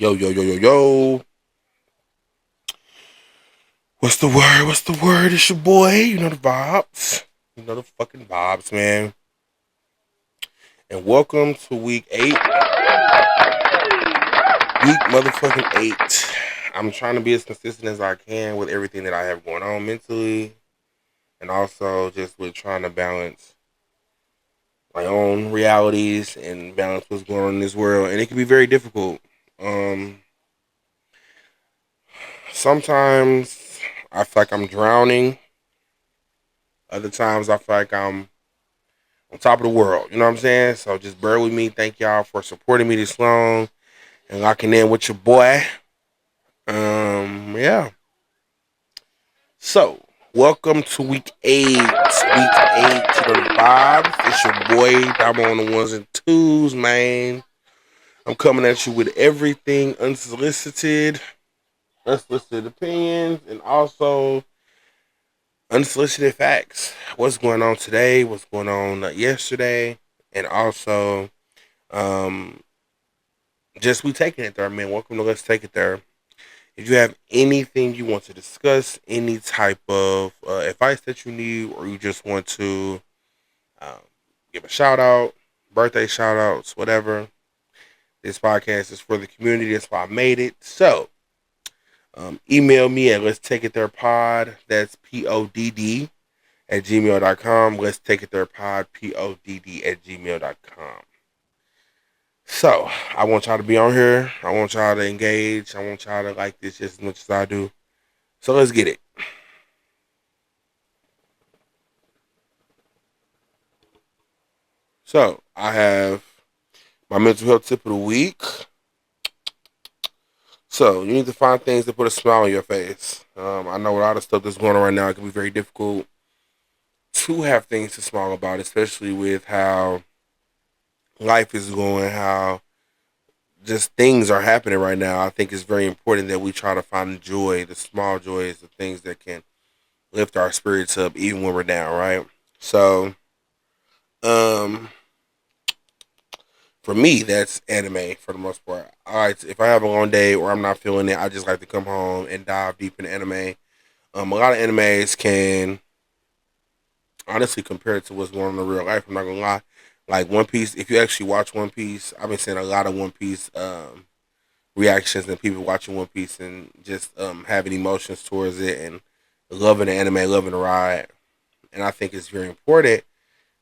Yo, yo, yo, yo, yo. What's the word? What's the word? It's your boy. You know the vibes. You know the fucking vibes, man. And welcome to week 8. Week motherfucking 8. I'm trying to be as consistent as I can with everything that I have going on mentally. And also just with trying to balance my own realities and balance what's going on in this world. And it can be very difficult. Um, Sometimes I feel like I'm drowning. Other times I feel like I'm on top of the world. You know what I'm saying? So just bear with me. Thank y'all for supporting me this long and locking in with your boy. Yeah. So welcome to week 8. Week 8 to the vibes. It's your boy. I'm on the ones and twos, man. I'm coming at you with everything unsolicited opinions, and also unsolicited facts. What's going on today? What's going on yesterday? And also, um, just we taking it there, man. Welcome to Let's Take It There. If you have anything you want to discuss, any type of advice that you need, or you just want to um, give a shout out, birthday shout outs, whatever, this podcast is for the community. That's why I made it. So, email me at Let's Take It There Pod. That's PODD at gmail.com. Let's Take It There Pod, PODD at gmail.com. So, I want y'all to be on here. I want y'all to engage. I want y'all to like this just as much as I do. So, let's get it. So, I have my mental health tip of the week. So, you need to find things to put a smile on your face. I know a lot of stuff that's going on right now. It can be very difficult to have things to smile about, especially with how life is going, how just things are happening right now. I think it's very important that we try to find the joy, the small joys, the things that can lift our spirits up even when we're down, right? So, um, for me, that's anime for the most part. All right, if I have a long day or I'm not feeling it, I just like to come home and dive deep into anime. A lot of animes can honestly compare it to what's going on in real life. I'm not gonna lie. Like One Piece, if you actually watch One Piece, I've been seeing a lot of One Piece reactions and people watching One Piece and just having emotions towards it and loving the anime, loving the ride. And I think it's very important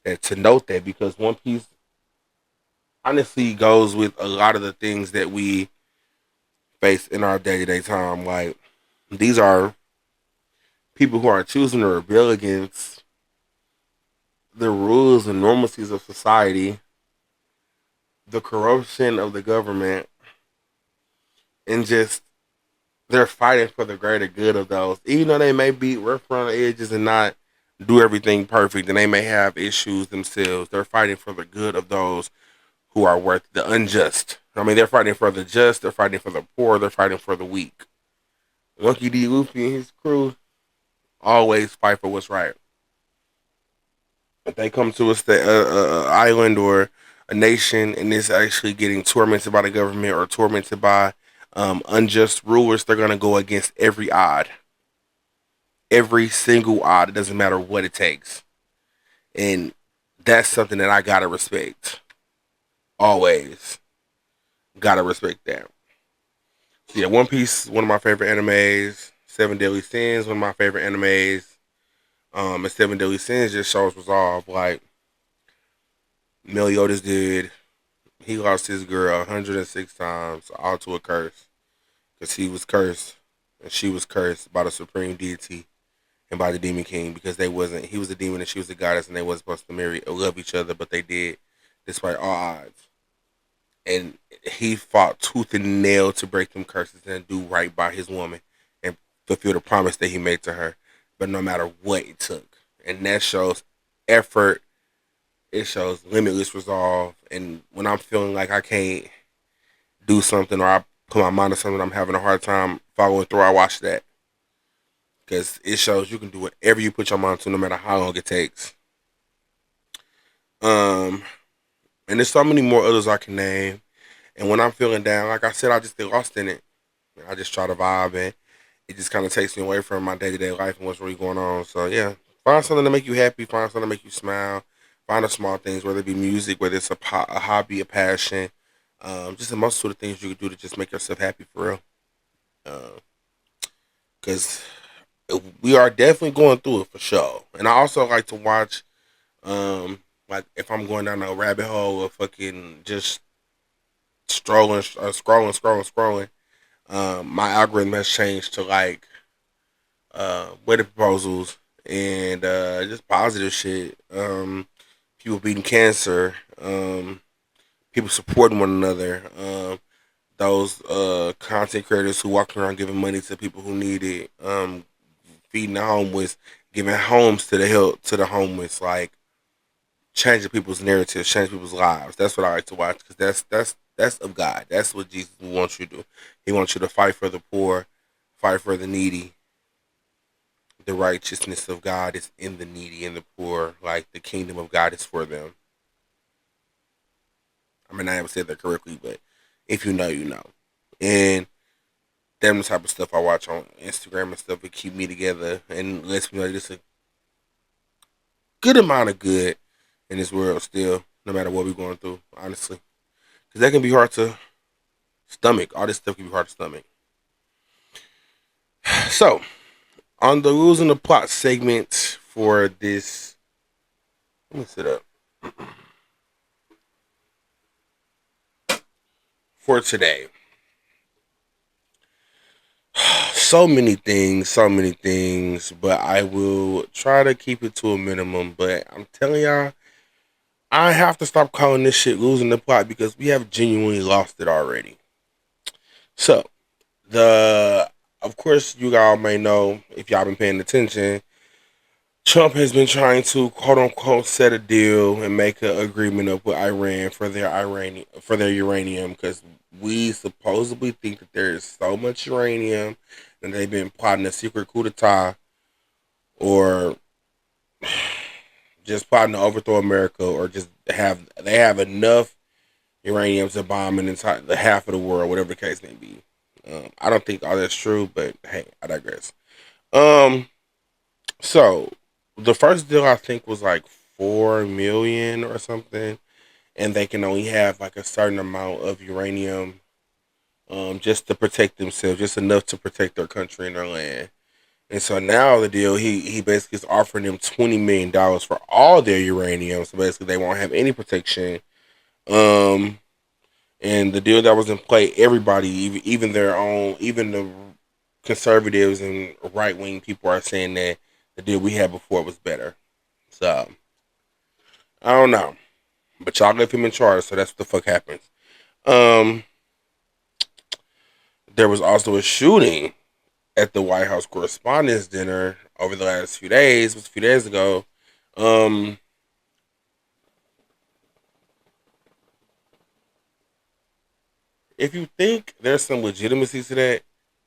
to note that because One Piece honestly goes with a lot of the things that we face in our day to day time. Like these are people who are choosing to rebel against the rules and normalcies of society, the corruption of the government, and just they're fighting for the greater good of those. Even though they may be rough around the edges and not do everything perfect, and they may have issues themselves, they're fighting for the good of those who are worth the unjust. I mean, they're fighting for the just, they're fighting for the poor, they're fighting for the weak. Monkey D. Luffy and his crew always fight for what's right. If they come to a island or a nation and it's actually getting tormented by the government or tormented by unjust rulers, they're going to go against every odd, every single odd. It doesn't matter what it takes, and that's something that I gotta respect. Always gotta respect that. So yeah, One Piece, one of my favorite animes. Seven Deadly Sins, one of my favorite animes. And Seven Deadly Sins just shows resolve. Like Meliodas did, he lost his girl 106 times, all to a curse, because he was cursed and she was cursed by the supreme deity and by the demon king because they wasn't. He was a demon and she was a goddess, and they wasn't supposed to marry or love each other, but they did, despite all odds. And he fought tooth and nail to break them curses and do right by his woman and fulfill the promise that he made to her. But no matter what it took, and that shows effort. It shows limitless resolve. And when I'm feeling like I can't do something or I put my mind to something, I'm having a hard time following through, I watch that because it shows you can do whatever you put your mind to, no matter how long it takes. Um, and there's so many more others I can name. And when I'm feeling down, like I said, I just get lost in it. I just try to vibe, and it just kind of takes me away from my day to day life and what's really going on. So yeah, find something to make you happy. Find something to make you smile. Find the small things, whether it be music, whether it's a hobby, a passion, just the most sort of things you can do to just make yourself happy for real. Because we are definitely going through it for sure. And I also like to watch, like if I'm going down a rabbit hole of fucking just scrolling. My algorithm has changed to like wedding proposals and just positive shit. People beating cancer. People supporting one another. Those content creators who walk around giving money to people who need it. Feeding the homeless, giving homes to the homeless, like changing people's narratives, changing people's lives. That's what I like to watch because that's of God. That's what Jesus wants you to do. He wants you to fight for the poor, fight for the needy. The righteousness of God is in the needy and the poor. Like the kingdom of God is for them. I mean, I haven't said that correctly, but if you know, you know. And them the type of stuff I watch on Instagram and stuff. It keep me together and lets me know there's a good amount of good in this world still, no matter what we're going through. Honestly, because that can be hard to stomach. All this stuff can be hard to stomach. So, on the rules and the plot segment for this, let me sit up for today. So many things, but I will try to keep it to a minimum. But I'm telling y'all, I have to stop calling this shit losing the plot because we have genuinely lost it already. So, the of course you all may know if y'all been paying attention, Trump has been trying to quote unquote set a deal and make an agreement up with Iran for their uranium because we supposedly think that there is so much uranium and they've been plotting a secret coup d'état or just plotting to overthrow America or just have enough uranium to bomb an entire the half of the world, whatever the case may be. I don't think all that's true, but hey, I digress. Um, so the first deal I think was like 4 million or something, and they can only have like a certain amount of uranium, just to protect themselves, just enough to protect their country and their land. And so now the deal, he basically is offering them $20 million for all their uranium. So basically, they won't have any protection. Um, and the deal that was in play, everybody, even their own, even the conservatives and right wing people are saying that the deal we had before was better. So I don't know, but y'all left him in charge, so that's what the fuck happens. Um, there was also a shooting at the White House Correspondents' Dinner over the last few days. It was a few days ago. Um, if you think there's some legitimacy to that,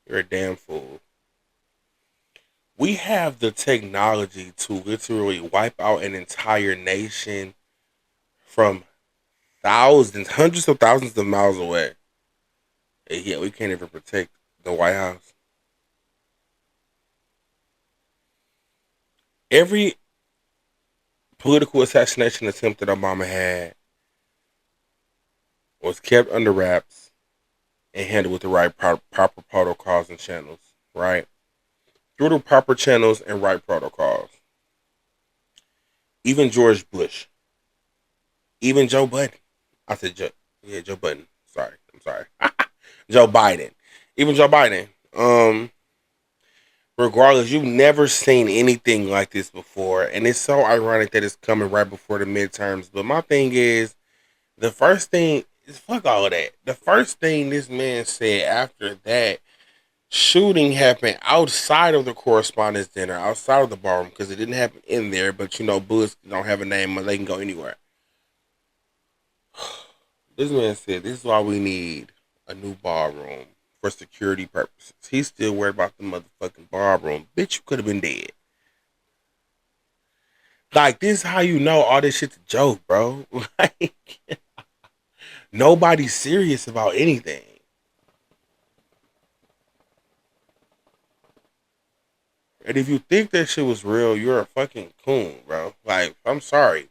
you're a damn fool. We have the technology to literally wipe out an entire nation from thousands, hundreds of thousands of miles away. And yet we can't even protect the White House. Every political assassination attempt that Obama had was kept under wraps and handled with the right proper protocols and channels, right? Through the proper channels and right protocols. Even George Bush, even Joe Biden. I said Joe, yeah, Joe Biden. Sorry, I'm sorry. Joe Biden. Even Joe Biden. Regardless, you've never seen anything like this before, and it's so ironic that it's coming right before the midterms. But my thing is, the first thing is fuck all of that. The first thing this man said after that shooting happened outside of the correspondence dinner, outside of the ballroom, because it didn't happen in there. But you know, bullets don't have a name, or they can go anywhere. This man said, "This is why we need a new ballroom for security purposes." He's still worried about the motherfucking ballroom. Bitch, you could have been dead. Like this, is how you know all this shit's a joke, bro. Like Nobody's serious about anything. And if you think that shit was real, you're a fucking coon, bro. Like, I'm sorry.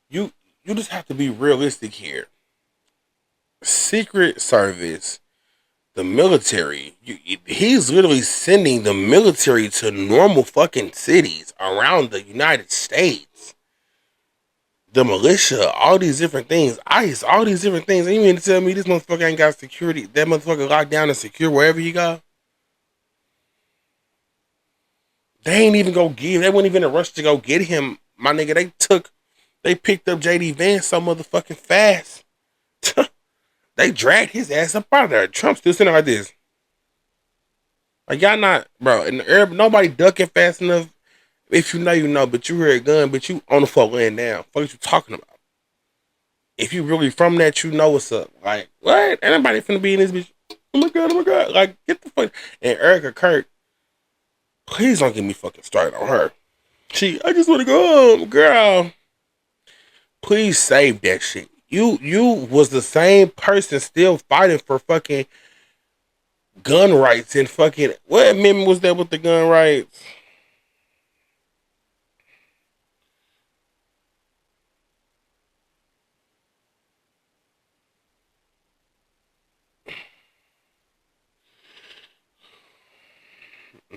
You you just have to be realistic here. Secret Service, the military, he's literally sending the military to normal fucking cities around the United States. The militia, all these different things, ICE, all these different things. And you mean to tell me this motherfucker ain't got security? That motherfucker locked down and secure wherever he go? They ain't even go give. They weren't even in a rush to go get him, my nigga. They picked up JD Vance so motherfucking fast. They dragged his ass up out of there. Trump still sitting like this. Like y'all not, bro. In the air, nobody ducking fast enough. If you know, you know. But you hear a gun, but you on the floor laying down. What you talking about? If you really from that, you know what's up. Like what? Anybody finna be in this bitch? Oh my god! Oh my god! Like get the fuck. And Erica Kirk, please don't get me fucking started on her. I just want to go home, girl. Please save that shit. You was the same person still fighting for fucking gun rights and fucking what amendment was that with the gun rights?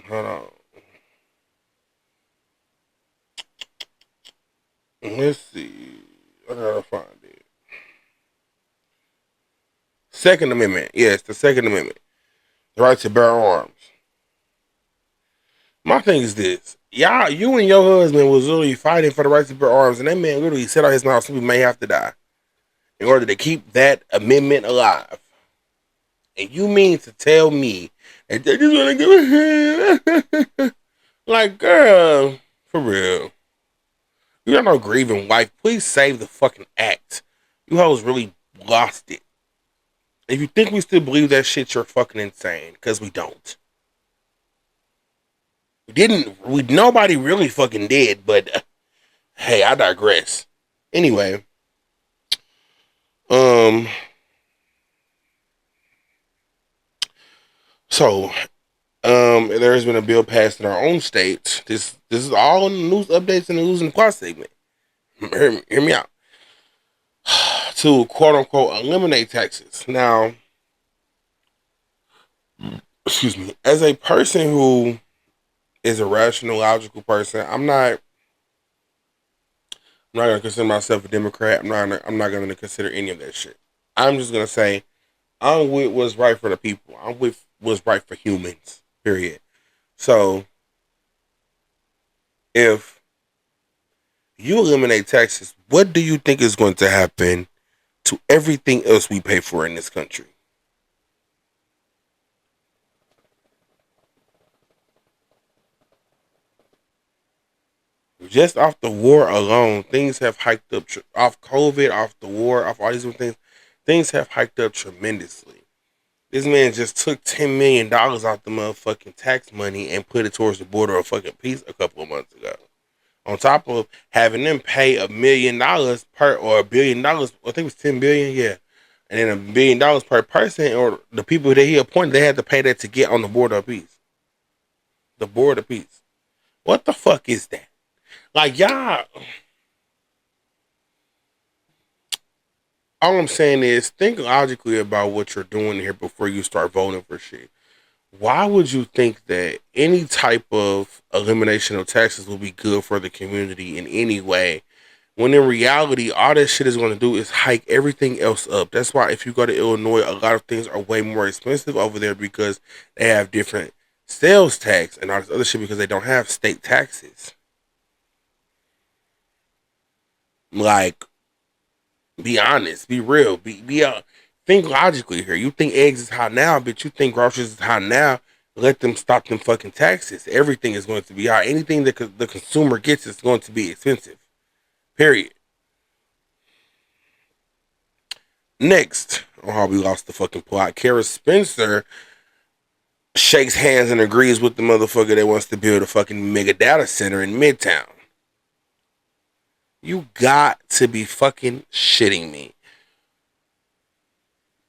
Hold on. Let's see. I gotta find it. Second Amendment. Yes, the Second Amendment. The right to bear arms. My thing is this. Y'all, you and your husband was literally fighting for the right to bear arms, and that man literally said out his mouth, "We may have to die in order to keep that amendment alive." And you mean to tell me that they just want to give a like, girl, for real. You got no grieving wife. Please save the fucking act. You hoes really lost it. If you think we still believe that shit, you're fucking insane. Because we don't. We didn't. Nobody really fucking did. But hey, I digress. Anyway, um, so there's been a bill passed in our own state. This is all in the news updates and the news and the plot segment. Hear me out. To quote unquote eliminate taxes. Now, excuse me, as a person who is a rational, logical person, I'm not gonna consider myself a Democrat. I'm not gonna consider any of that shit. I'm just gonna say I'm with what's right for the people. I'm with what's right for humans. Period. So if you eliminate taxes, what do you think is going to happen to everything else we pay for in this country? Just off the war alone, things have hiked up. Off COVID, off the war, off all these things, things have hiked up tremendously. This man just took $10 million out the motherfucking tax money and put it towards the border of fucking peace a couple of months ago. On top of having them pay $1 million per or $1 billion, I think it was 10 billion, yeah, and then $1 billion per person, or the people that he appointed, they had to pay that to get on the border of peace. The border of peace. What the fuck is that? Like y'all, all I'm saying is think logically about what you're doing here before you start voting for shit. Why would you think that any type of elimination of taxes will be good for the community in any way? When in reality, all that shit is going to do is hike everything else up. That's why if you go to Illinois, a lot of things are way more expensive over there because they have different sales tax and all this other shit because they don't have state taxes. Like, be honest, be real, think logically here. You think eggs is high now, but you think groceries is high now. Let them stop them fucking taxes. Everything is going to be high. Anything that the consumer gets is going to be expensive. Period. Next, oh, how we lost the fucking plot. Kara Spencer shakes hands and agrees with the motherfucker that wants to build a fucking mega data center in Midtown. You got to be fucking shitting me.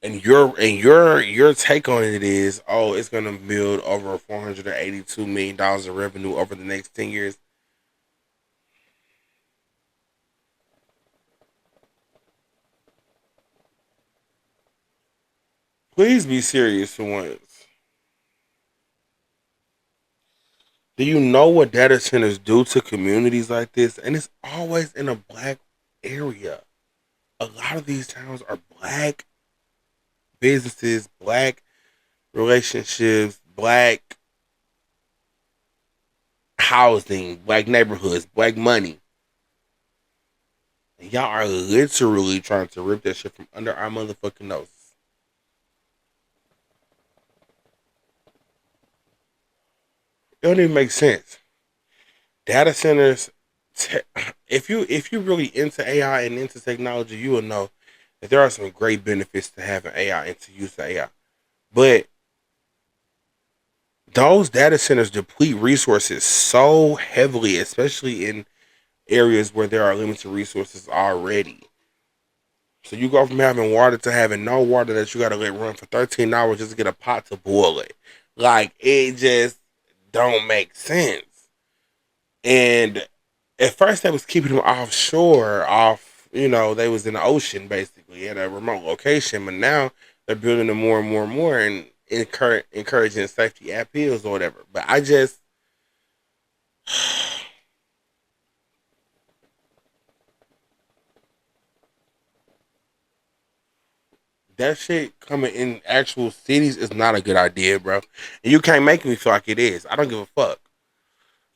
And your take on it is, oh, it's gonna build over $482 million of revenue over the next 10 years. Please be serious for once. Do you know what data centers do to communities like this? And it's always in a black area. A lot of these towns are black businesses, black relationships, black housing, black neighborhoods, black money. And y'all are literally trying to rip that shit from under our motherfucking noses. It don't even make sense. Data centers. Te- if you really into AI and into technology, you will know that there are some great benefits to having AI and to use the AI. But those data centers deplete resources so heavily, especially in areas where there are limited resources already. So you go from having water to having no water that you gotta let run for 13 hours just to get a pot to boil it. Like it just don't make sense. And at first they was keeping them offshore, they was in the ocean basically at a remote location, but now they're building them more and more and more and encouraging safety appeals or whatever. But I just that shit coming in actual cities is not a good idea, bro. And you can't make me feel like it is. I don't give a fuck.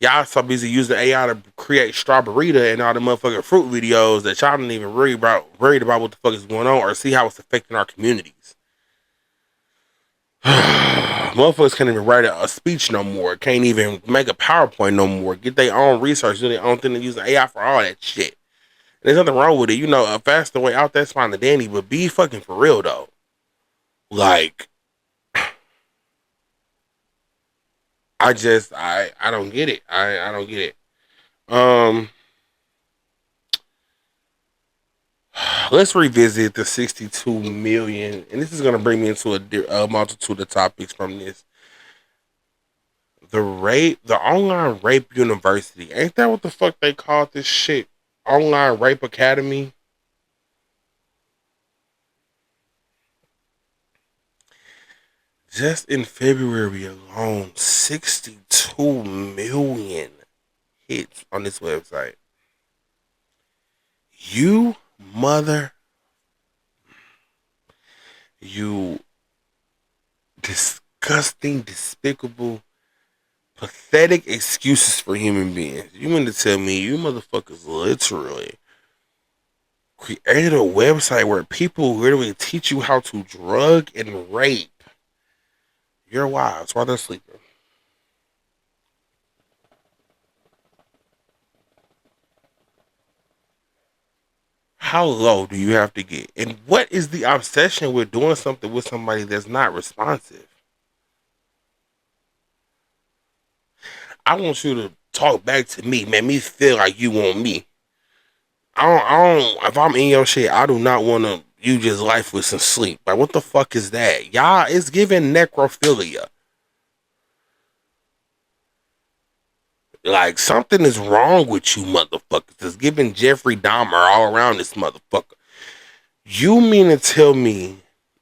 Y'all so busy using AI to create strawberryta and all the motherfucking fruit videos that y'all don't even worried about what the fuck is going on or see how it's affecting our communities. Motherfuckers can't even write a speech no more. Can't even make a PowerPoint no more. Get their own research, do their own thing, and use AI for all that shit. There's nothing wrong with it. You know, a faster way out that's fine the dandy, but be fucking for real though. Like, I don't get it. I don't get it. Um, let's revisit the 62 million, and this is gonna bring me into a multitude of topics from this. The online rape university. Ain't that what the fuck they called this shit? Online rape academy. Just in February alone, 62 million hits on this website. You mother, you disgusting, despicable, pathetic excuses for human beings. You mean to tell me you motherfuckers literally created a website where people literally teach you how to drug and rape your wives while they're sleeping? How low do you have to get? And what is the obsession with doing something with somebody that's not responsive? I want you to talk back to me, make me feel like you want me. If I'm in your shit, I do not want to, you just lifeless and sleep. Like, what the fuck is that? Y'all, it's giving necrophilia. Like, something is wrong with you motherfuckers. It's giving Jeffrey Dahmer all around this motherfucker. You mean to tell me,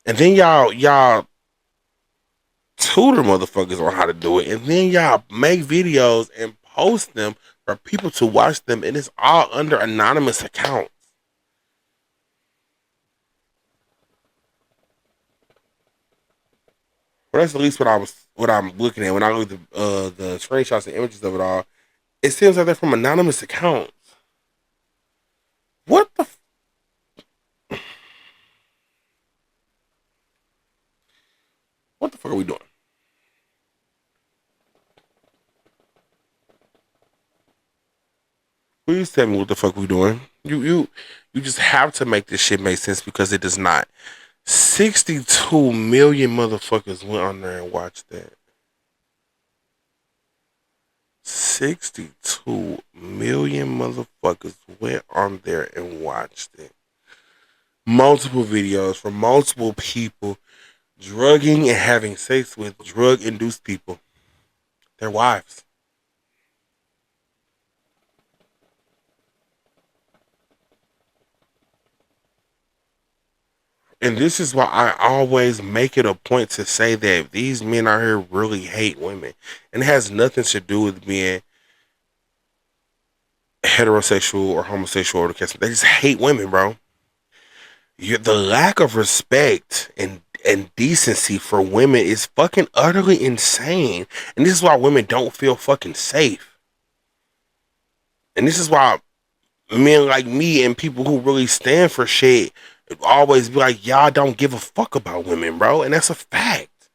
and then y'all tutor motherfuckers on how to do it, and then y'all make videos and post them for people to watch them, and it's all under anonymous accounts. Well, that's at least what I'm looking at when I look at the screenshots and images of it all. It seems like they're from anonymous accounts. What the what the fuck are we doing? Please tell me what the fuck we doing. You just have to make this shit make sense because it does not. 62 million motherfuckers went on there and watched that. 62 million motherfuckers went on there and watched it. multiple videos from multiple people drugging and having sex with drug-induced people, their wives. And this is why I always make it a point to say that these men out here really hate women. And it has nothing to do with being heterosexual or homosexual or the they just hate women, bro. The lack of respect and decency for women is fucking utterly insane. And this is why women don't feel fucking safe. And this is why men like me and people who really stand for shit always be like, y'all don't give a fuck about women, bro. And that's a fact.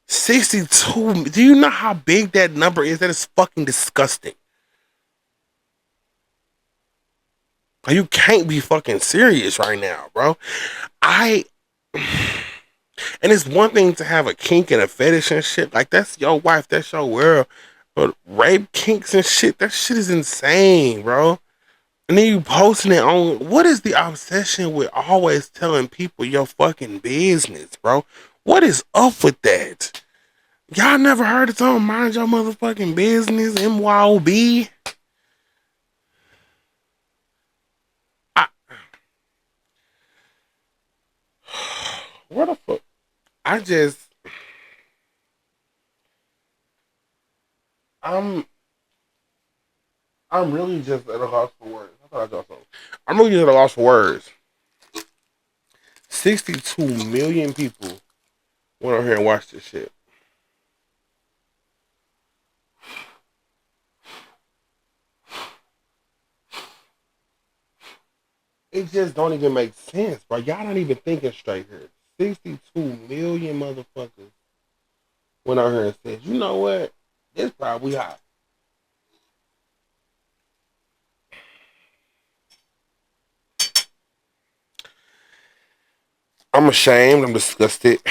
62. Do you know how big that number is? That is fucking disgusting. You can't be fucking serious right now, bro. I and it's one thing to have a kink and a fetish and shit. Like that's your wife, that's your world. But rape kinks and shit, that shit is insane, bro. And then you posting it on what is the obsession with always telling people your fucking business, bro? What is up with that? Y'all never heard of something mind your motherfucking business, MYOB? I what the fuck? I just I'm I'm really just at a loss for words. I thought I got something. I'm really just at a loss for words. 62 million people went over here and watched this shit. It just don't even make sense, bro. Y'all not even thinking straight here. 62 million motherfuckers went out here and said, you know what? This probably hot. I'm ashamed. I'm disgusted.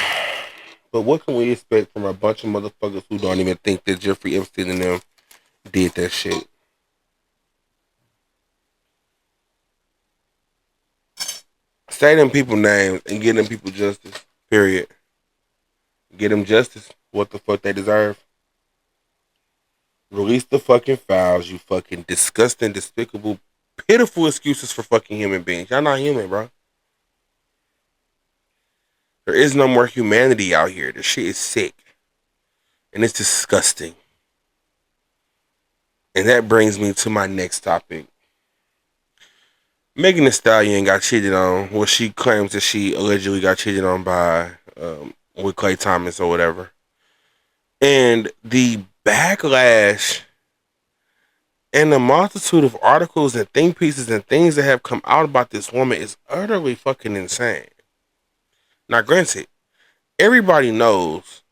But what can we expect from a bunch of motherfuckers who don't even think that Jeffrey Epstein and them did that shit? Say them people names and get them people justice. Period. Get them justice. What the fuck they deserve. Release the fucking files, you fucking disgusting, despicable, pitiful excuses for fucking human beings. Y'all not human, bro. There is no more humanity out here. This shit is sick. And it's disgusting. And that brings me to my next topic. Megan Thee Stallion got cheated on. Well, she claims that she allegedly got cheated on by with Clay Thomas or whatever. And the backlash and the multitude of articles and think pieces and things that have come out about this woman is utterly fucking insane. Now, granted, everybody knows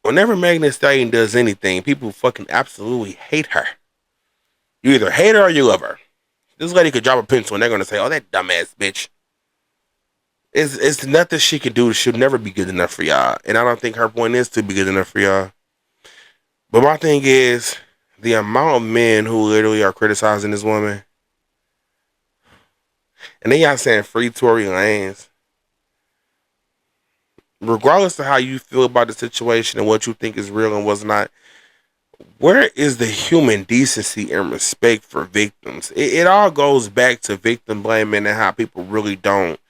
whenever Megan Thee Stallion does anything, people fucking absolutely hate her. You either hate her or you love her. This lady could drop a pencil and they're gonna say, "Oh, that dumbass bitch." It's nothing she could do. She'll never be good enough for y'all, and I don't think her point is to be good enough for y'all. But my thing is the amount of men who literally are criticizing this woman, and then y'all saying free Tory Lanez. Regardless of how you feel about the situation and what you think is real and what's not, where is the human decency and respect for victims? It all goes back to victim blaming and how people really don't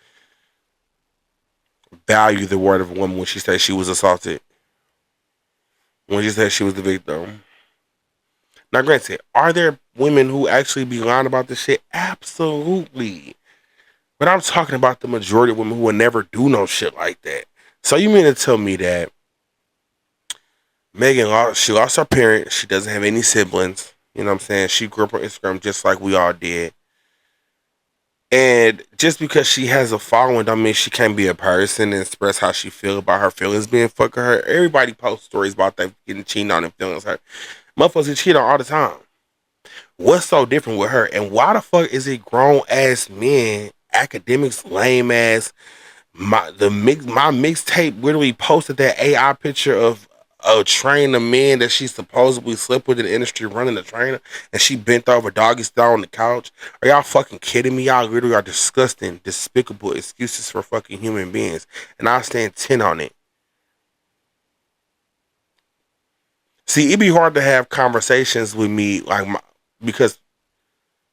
value the word of a woman when she says she was assaulted. When she says she was the victim. Now, granted, are there women who actually be lying about this shit? Absolutely. But I'm talking about the majority of women who will never do no shit like that. So you mean to tell me that Megan lost her parents. She doesn't have any siblings. You know what I'm saying? She grew up on Instagram just like we all did. And just because she has a following don't mean she can't be a person and express how she feel about her feelings being fucking her. Everybody posts stories about them getting cheated on and feelings hurt. Motherfuckers get cheated on all the time. What's so different with her? And why the fuck is it grown ass men, academics, lame ass? My mixtape literally posted that AI picture of a train of men that she supposedly slept with in the industry running the trainer, and she bent over doggy style on the couch. Are y'all fucking kidding me? Y'all literally are disgusting, despicable excuses for fucking human beings, and I stand 10 on it. See, it'd be hard to have conversations with me because,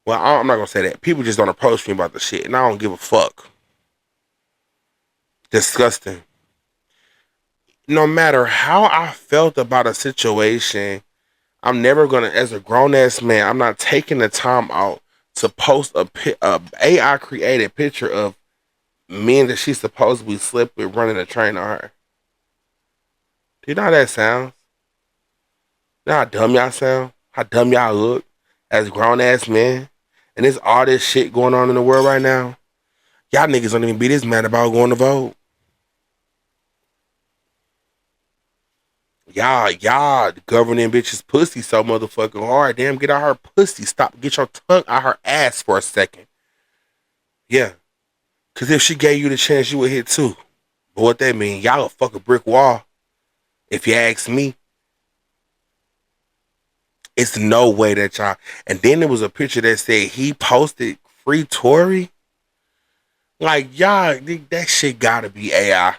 well, I'm not gonna say that. People just don't approach me about the shit, and I don't give a fuck. Disgusting. No matter how I felt about a situation, I'm never gonna, as a grown ass man, I'm not taking the time out to post a AI created picture of men that she supposedly slept with running a train on her. Do you know how that sounds? You know how dumb y'all sound? How dumb y'all look as grown ass men? And there's all this shit going on in the world right now. Y'all niggas don't even be this mad about going to vote. Y'all governing bitches pussy so motherfucking hard. Damn, get out her pussy. Stop. Get your tongue out her ass for a second. Yeah. Cause if she gave you the chance, you would hit too. But what that mean? Y'all a fucking brick wall. If you ask me, it's no way that y'all. And then there was a picture that said he posted free Tory. Like y'all, that shit gotta be AI.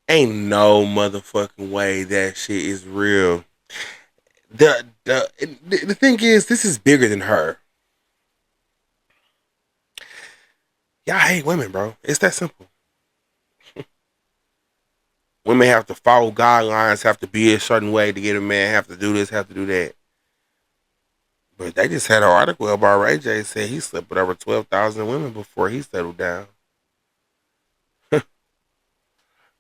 Ain't no motherfucking way that shit is real. The thing is, this is bigger than her. Y'all hate women, bro. It's that simple. Women have to follow guidelines, have to be a certain way to get a man, have to do this, have to do that. But they just had an article about Ray J said he slept with over 12,000 women before he settled down.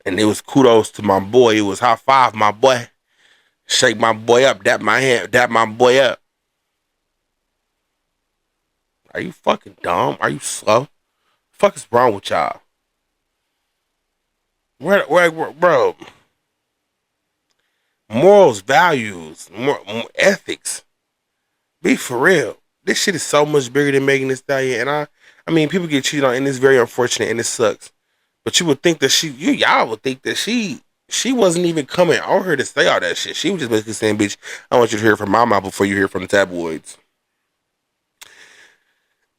And it was kudos to my boy. It was high five, my boy. Shake my boy up, dap my hand, dap my boy up. Are you fucking dumb? Are you slow? The fuck is wrong with y'all? Bro, morals, values, ethics. Be for real. This shit is so much bigger than Megan Thee Stallion. And I mean, people get cheated on, and it's very unfortunate, and it sucks. But you would think that y'all would think that she wasn't even coming on her to say all that shit. She was just basically saying, "Bitch, I want you to hear from my mouth before you hear from the tabloids."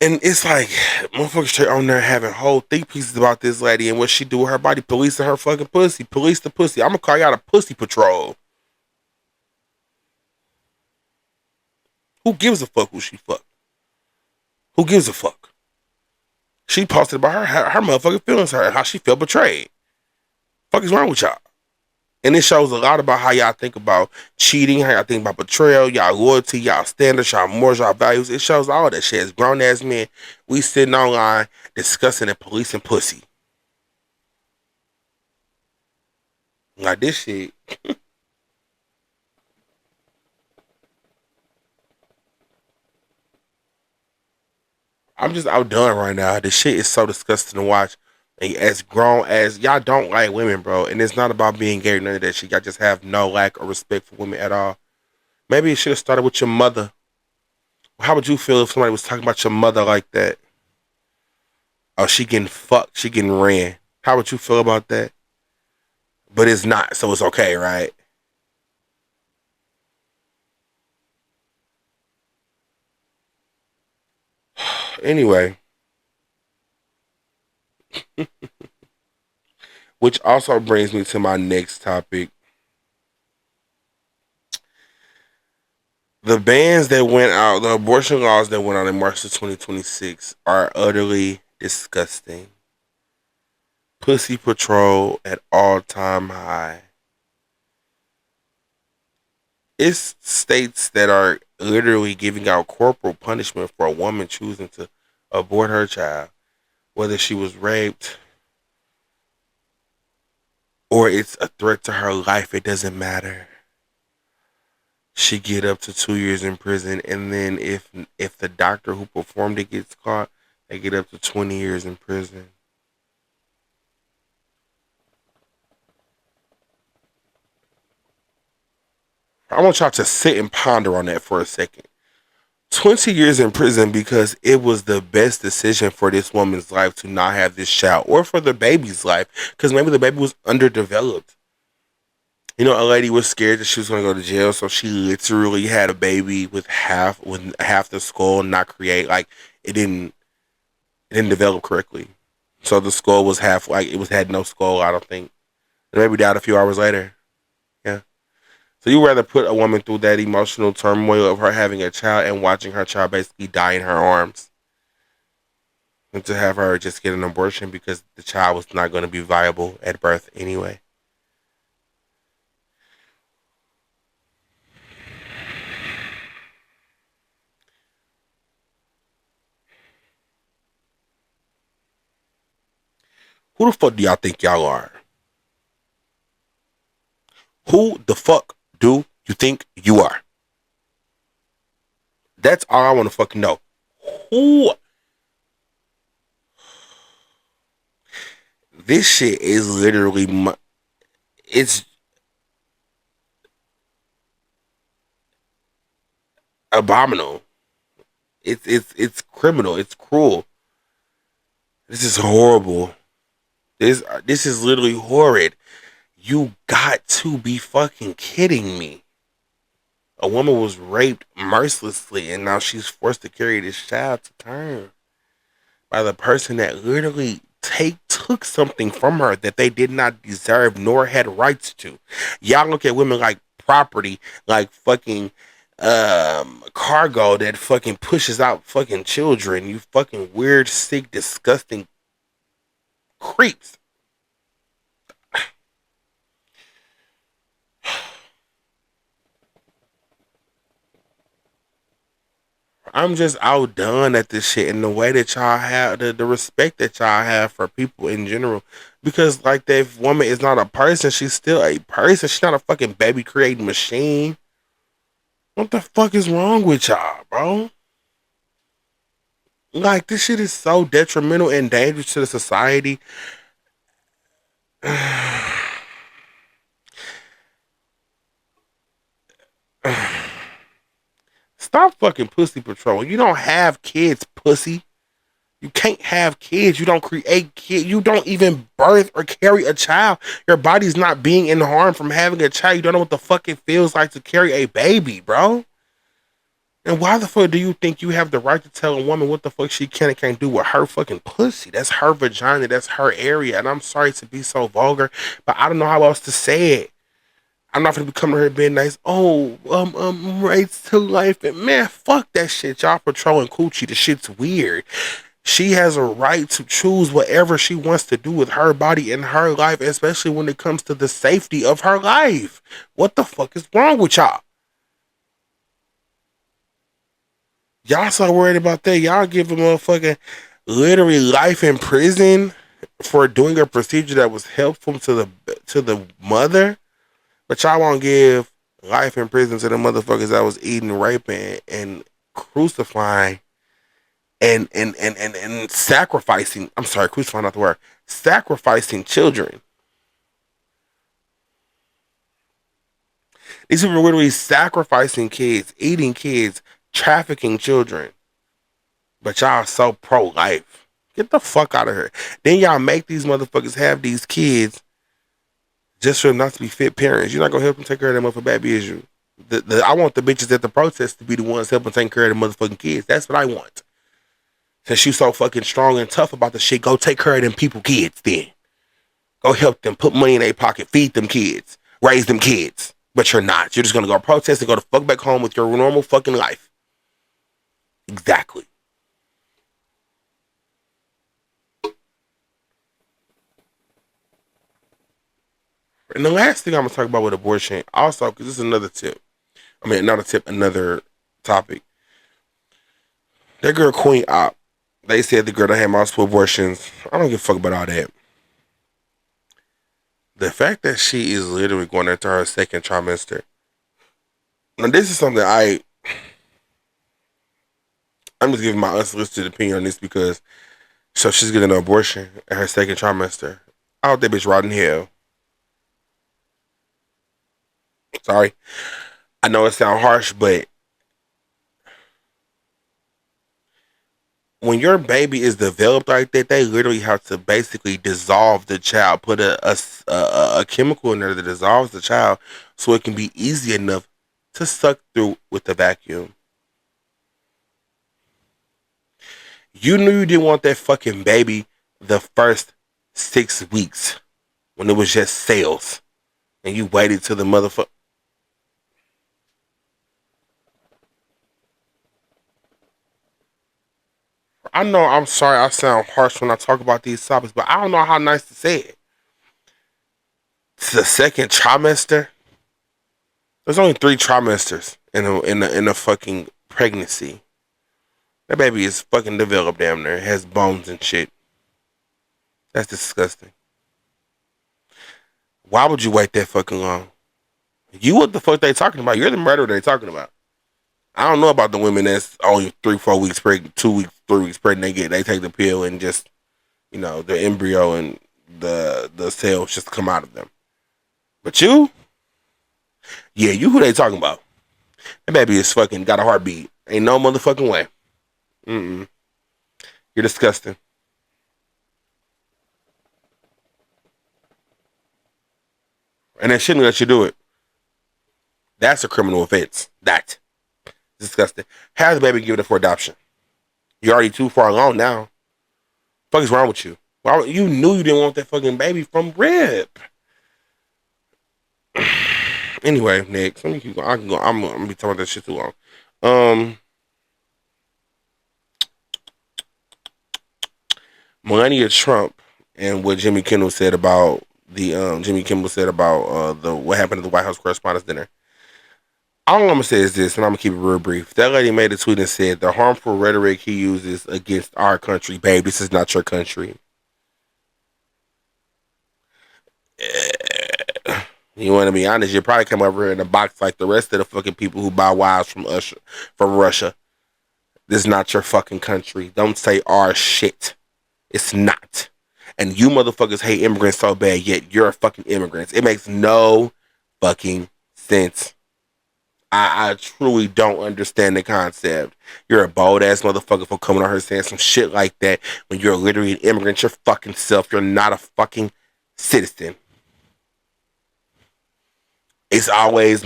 And it's like motherfuckers straight on there having whole think pieces about this lady and what she do with her body, policing her fucking pussy, police the pussy. I'm gonna call y'all a pussy patrol. Who gives a fuck who she fucked? Who gives a fuck? She posted about her motherfucking feelings, her how she felt betrayed. Fuck is wrong with y'all? And it shows a lot about how y'all think about cheating, how y'all think about betrayal, y'all loyalty, y'all standards, y'all morals, y'all values. It shows all that shit. As grown ass men, we sitting online discussing and policing pussy. Like this shit. I'm just outdone right now. This shit is so disgusting to watch. And as grown as y'all don't like women, bro. And it's not about being gay or none of that shit. Y'all just have no lack of respect for women at all. Maybe it should have started with your mother. How would you feel if somebody was talking about your mother like that? Oh, she getting fucked. She getting ran. How would you feel about that? But it's not, so it's okay, right? Anyway, which also brings me to my next topic. The bans that went out, the abortion laws that went out in March of 2026 are utterly disgusting. Pussy patrol at all time high. It's states that are literally giving out corporal punishment for a woman choosing to abort her child, whether she was raped or it's a threat to her life. It doesn't matter. She get up to 2 years in prison, and then if the doctor who performed it gets caught, they get up to 20 years in prison. I want y'all to sit and ponder on that for a second. 20 years in prison because it was the best decision for this woman's life to not have this child, or for the baby's life because maybe the baby was underdeveloped. You know, a lady was scared that she was going to go to jail, so she literally had a baby with half the skull not create like it didn't it didn't develop correctly. So the skull was half like it was had no skull. I don't think the baby died a few hours later. Yeah. So you rather put a woman through that emotional turmoil of her having a child and watching her child basically die in her arms than to have her just get an abortion because the child was not going to be viable at birth anyway. Who the fuck do y'all think y'all are? Who the fuck do you think you are? That's all I want to fucking know. Who? This shit is literally it's abominable. It's criminal. It's cruel. This is horrible. This is literally horrid. You got to be fucking kidding me. A woman was raped mercilessly and now she's forced to carry this child to term by the person that literally took something from her that they did not deserve nor had rights to. Y'all look at women like property, like fucking cargo that fucking pushes out fucking children. You fucking weird, sick, disgusting creeps. I'm just outdone at this shit and the way that y'all have the respect that y'all have for people in general. Because like that woman is not a person, she's still a person. She's not a fucking baby creating machine. What the fuck is wrong with y'all, bro? Like this shit is so detrimental and dangerous to the society. Stop fucking pussy patrol. You don't have kids, pussy. You can't have kids. You don't create kids. You don't even birth or carry a child. Your body's not being in harm from having a child. You don't know what the fuck it feels like to carry a baby, bro. And why the fuck do you think you have the right to tell a woman what the fuck she can and can't do with her fucking pussy? That's her vagina. That's her area. And I'm sorry to be so vulgar, but I don't know how else to say it. I'm not gonna be coming here being nice. Oh, rights to life. And man, fuck that shit. Y'all patrolling coochie. The shit's weird. She has a right to choose whatever she wants to do with her body and her life, especially when it comes to the safety of her life. What the fuck is wrong with y'all? Y'all so worried about that. Y'all give a motherfucking literally life in prison for doing a procedure that was helpful to the mother, but y'all won't give life in prison to the motherfuckers that was eating, raping, and crucifying and sacrificing. I'm sorry, crucifying not the word. Sacrificing children. These people are literally sacrificing kids, eating kids, trafficking children. But y'all so pro life. Get the fuck out of here. Then y'all make these motherfuckers have these kids just for them not to be fit parents. You're not gonna help them take care of them motherfucking baby, is you? I want the bitches at the protest to be the ones helping take care of the motherfucking kids. That's what I want. Since you so fucking strong and tough about the shit, go take care of them people kids then. Go help them, put money in their pocket, feed them kids, raise them kids. But you're not. You're just gonna go protest and go to fuck back home with your normal fucking life. Exactly. And the last thing I'm gonna talk about with abortion, also, because this is another tip. I mean, not a tip, another topic. That girl Queen Op, they said the girl that had multiple abortions. I don't give a fuck about all that. The fact that she is literally going into her second trimester. Now, this is something I'm just giving my unsolicited opinion on this because so she's getting an abortion in her second trimester. I hope that bitch rotting hell. Sorry, I know it sounds harsh, but when your baby is developed like that, they literally have to basically dissolve the child, put a chemical in there that dissolves the child so it can be easy enough to suck through with the vacuum. You knew you didn't want that fucking baby the first 6 weeks when it was just cells, and you waited till the motherfucker. I know I'm sorry I sound harsh when I talk about these topics, but I don't know how nice to say it. It's the second trimester. There's only 3 trimesters in a fucking pregnancy. That baby is fucking developed damn near. It has bones and shit. That's disgusting. Why would you wait that fucking long? You what the fuck they talking about? You're the murderer they talking about. I don't know about the women that's only 3-4 weeks pregnant, 2 weeks, 3 weeks pregnant. They take the pill and just the embryo and the cells just come out of them. But you, yeah, you who they talking about? That baby is fucking got a heartbeat. Ain't no motherfucking way. Mm-mm. You're disgusting. And they shouldn't let you do it. That's a criminal offense. That. Disgusting. Have the baby give it for adoption. You're already too far along now. What the fuck is wrong with you? Why, you knew you didn't want that fucking baby from rip. Anyway, next. Let me keep going. I can go. I'm gonna be talking about that shit too long. Melania Trump and what Jimmy Kimmel said about the what happened at the White House Correspondents' Dinner. All I'm gonna say is this, and I'm gonna keep it real brief. That lady made a tweet and said the harmful rhetoric he uses against our country, babe, this is not your country. You want to be honest? You probably come over here in a box like the rest of the fucking people who buy wives from Russia. This is not your fucking country. Don't say our shit. It's not. And you motherfuckers hate immigrants so bad, yet you're fucking immigrants. It makes no fucking sense. I truly don't understand the concept. You're a bold ass motherfucker for coming on here saying some shit like that when you're literally an immigrant. Your fucking self. You're not a fucking citizen. It's always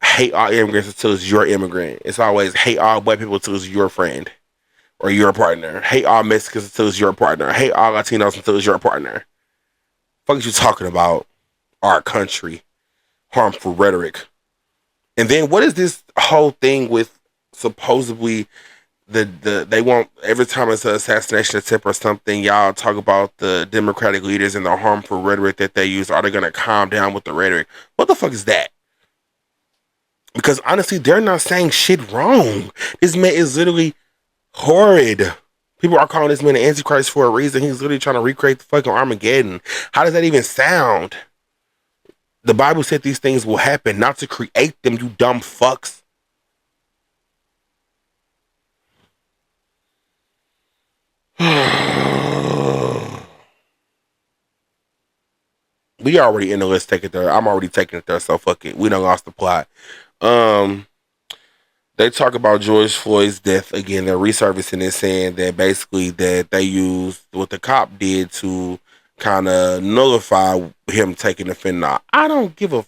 hate all immigrants until it's your immigrant. It's always hate all white people until it's your friend or your partner. Hate all Mexicans until it's your partner. Hate all Latinos until it's your partner. Fuck is you talking about? Our country. Harmful rhetoric. And then what is this whole thing with supposedly they want every time it's an assassination attempt or something, y'all talk about the Democratic leaders and the harmful rhetoric that they use. Are they gonna calm down with the rhetoric? What the fuck is that? Because honestly, they're not saying shit wrong. This man is literally horrid. People are calling this man an antichrist for a reason. He's literally trying to recreate the fucking Armageddon. How does that even sound? The Bible said these things will happen, not to create them, you dumb fucks. We already in the list, take it there. I'm already taking it there, so fuck it. We done lost the plot. They talk about George Floyd's death again. They're resurfacing it, saying that basically that they used what the cop did to kind of nullify him taking the fentanyl. I don't give a.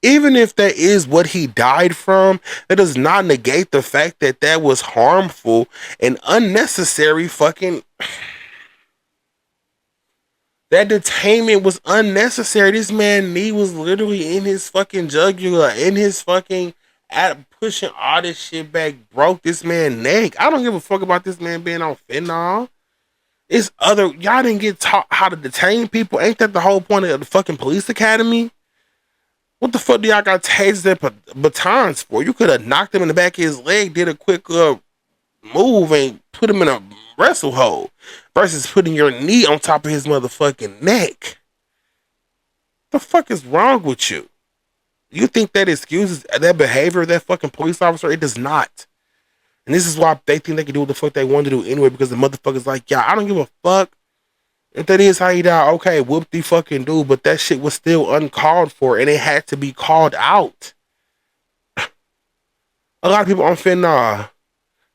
Even if that is what he died from, that does not negate the fact that that was harmful and unnecessary fucking. That detainment was unnecessary. This man knee was literally in his fucking jugular, in his fucking pushing all this shit back, broke this man's neck. I don't give a fuck about this man being on fentanyl. It's other y'all didn't get taught how to detain people. Ain't that the whole point of the fucking police academy? What the fuck do y'all got tased their batons for? You could have knocked him in the back of his leg, did a quick move, and put him in a wrestle hold versus putting your knee on top of his motherfucking neck. The fuck is wrong with you? You think that excuses that behavior of that fucking police officer? It does not. And this is why they think they can do what the fuck they want to do anyway, because the motherfucker's like, yeah, I don't give a fuck. If that is how he died, okay, whoop the fucking do. But that shit was still uncalled for and it had to be called out. A lot of people on fentanyl.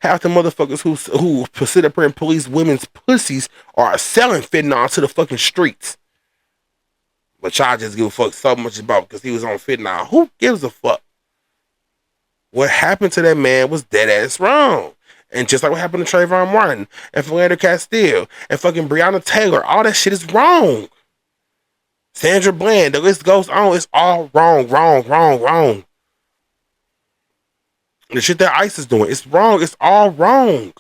Half the motherfuckers who sit up here and police women's pussies are selling fentanyl to the fucking streets. But y'all just give a fuck so much about because he was on fentanyl. Who gives a fuck? What happened to that man was dead ass wrong. And just like what happened to Trayvon Martin and Philando Castile and fucking Breonna Taylor, all that shit is wrong. Sandra Bland, the list goes on. It's all wrong, wrong, wrong, wrong. The shit that ICE is doing, it's wrong. It's all wrong.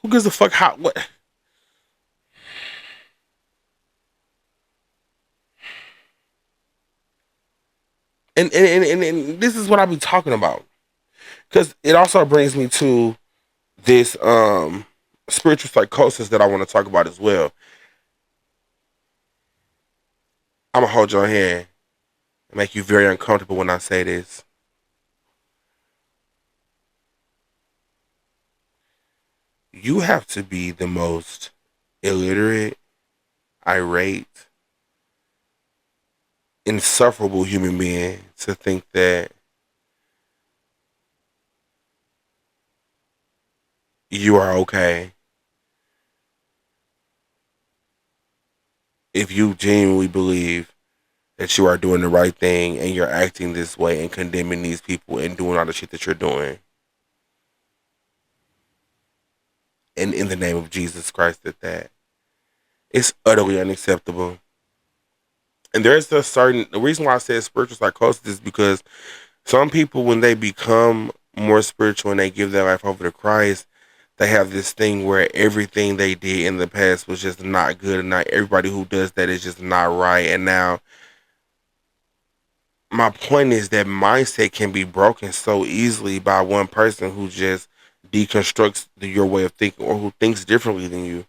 Who gives a fuck how what? And this is what I be talking about. Because it also brings me to this spiritual psychosis that I want to talk about as well. I'm gonna hold your hand and make you very uncomfortable when I say this. You have to be the most illiterate, irate, insufferable human being to think that you are okay if you genuinely believe that you are doing the right thing and you're acting this way and condemning these people and doing all the shit that you're doing. And in the name of Jesus Christ at that. It's utterly unacceptable. And there's a certain the reason why I say spiritual psychosis is because some people when they become more spiritual and they give their life over to Christ, they have this thing where everything they did in the past was just not good and not everybody who does that is just not right. And now my point is that mindset can be broken so easily by one person who just deconstructs your way of thinking or who thinks differently than you.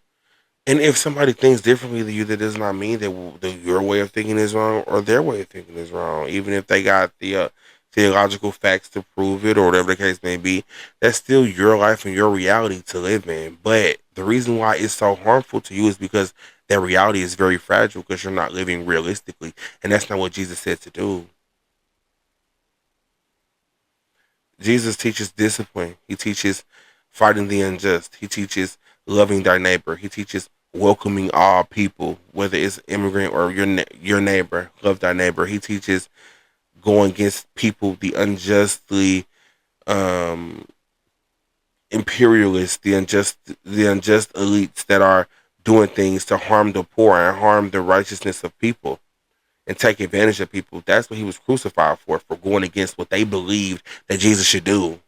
And if somebody thinks differently than you, that does not mean that your way of thinking is wrong or their way of thinking is wrong. Even if they got the theological facts to prove it or whatever the case may be, that's still your life and your reality to live in. But the reason why it's so harmful to you is because that reality is very fragile because you're not living realistically. And that's not what Jesus said to do. Jesus teaches discipline. He teaches fighting the unjust. He teaches loving thy neighbor. He teaches welcoming all people, whether it's immigrant or your neighbor. Love thy neighbor. He teaches going against people, the unjustly um, imperialists, the unjust elites that are doing things to harm the poor and harm the righteousness of people and take advantage of people. That's what he was crucified for going against what they believed that Jesus should do.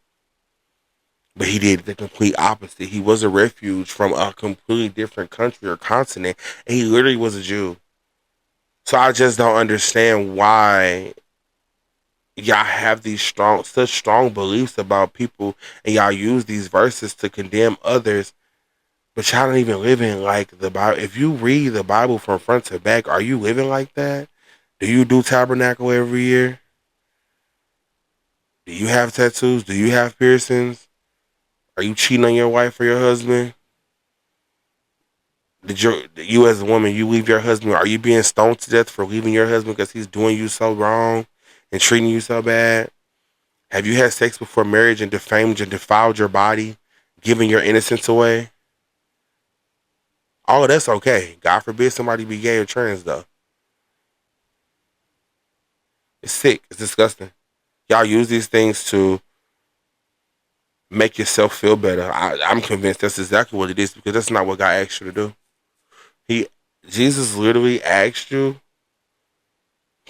But he did the complete opposite. He was a refuge from a completely different country or continent, and he literally was a Jew. So I just don't understand why y'all have these such strong beliefs about people, and y'all use these verses to condemn others, but y'all don't even living like the Bible. If you read the Bible from front to back, are you living like that? Do you do tabernacle every year? Do you have tattoos? Do you have piercings? Are you cheating on your wife or your husband? Did you as a woman, you leave your husband? Are you being stoned to death for leaving your husband because he's doing you so wrong and treating you so bad? Have you had sex before marriage and defamed and defiled your body, giving your innocence away? All of that's okay. God forbid somebody be gay or trans though. It's sick. It's disgusting. Y'all use these things to make yourself feel better. I'm convinced that's exactly what it is because that's not what God asked you to do. He Jesus literally asked you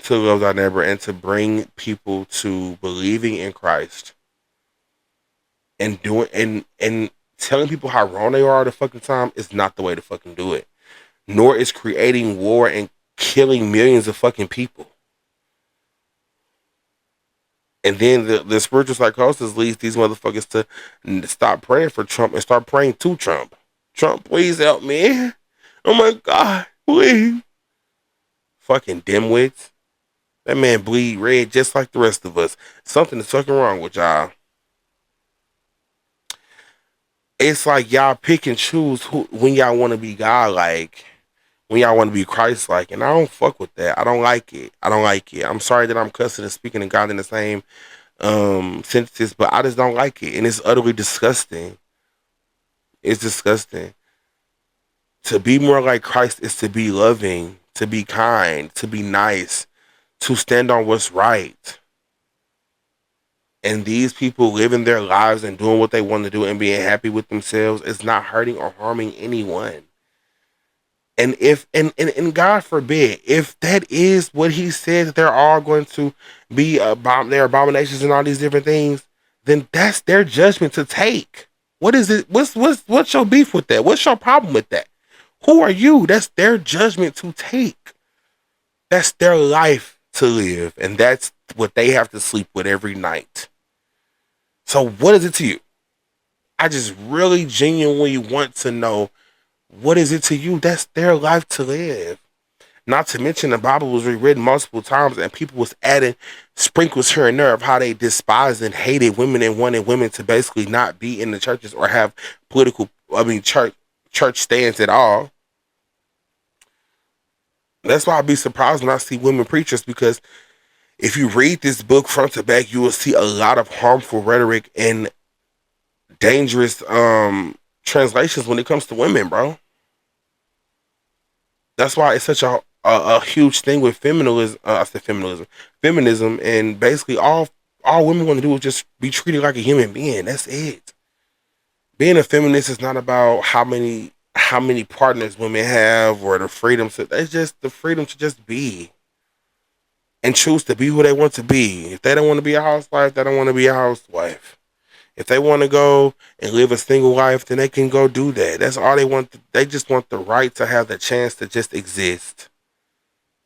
to love thy neighbor and to bring people to believing in Christ and doing and telling people how wrong they are all the fucking time is not the way to fucking do it. Nor is creating war and killing millions of fucking people. And then the spiritual psychosis leads these motherfuckers to stop praying for Trump and start praying to Trump. Trump, please help me. Oh my God, please. Fucking dimwits. That man bleed red just like the rest of us. Something is fucking wrong with y'all. It's like y'all pick and choose when y'all want to be God like, when y'all want to be Christ like, and I don't fuck with that. I don't like it. I don't like it. I'm sorry that I'm cussing and speaking to God in the same sentences, but I just don't like it, and it's utterly disgusting. It's disgusting. To be more like Christ is to be loving, to be kind, to be nice, to stand on what's right. And these people living their lives and doing what they want to do and being happy with themselves is not hurting or harming anyone. And if and God forbid, if that is what he said that they're all going to be their abominations and all these different things, then that's their judgment to take. What is it? What's your beef with that? What's your problem with that? Who are you? That's their judgment to take. That's their life to live, and that's what they have to sleep with every night. So what is it to you? I just really genuinely want to know, what is it to you? That's their life to live. Not to mention the Bible was rewritten multiple times and people was adding sprinkles here and there of how they despised and hated women and wanted women to basically not be in the churches or have church stands at all. That's why I'd be surprised when I see women preachers, because if you read this book front to back, you will see a lot of harmful rhetoric and dangerous translations when it comes to women, bro. That's why it's such a huge thing with feminism. I said feminism, and basically all women want to do is just be treated like a human being. That's it. Being a feminist is not about how many partners women have or the freedom to. It's just the freedom to just be and choose to be who they want to be. If they don't want to be a housewife, they don't want to be a housewife. If they want to go and live a single life, then they can go do that. That's all they want. They just want the right to have the chance to just exist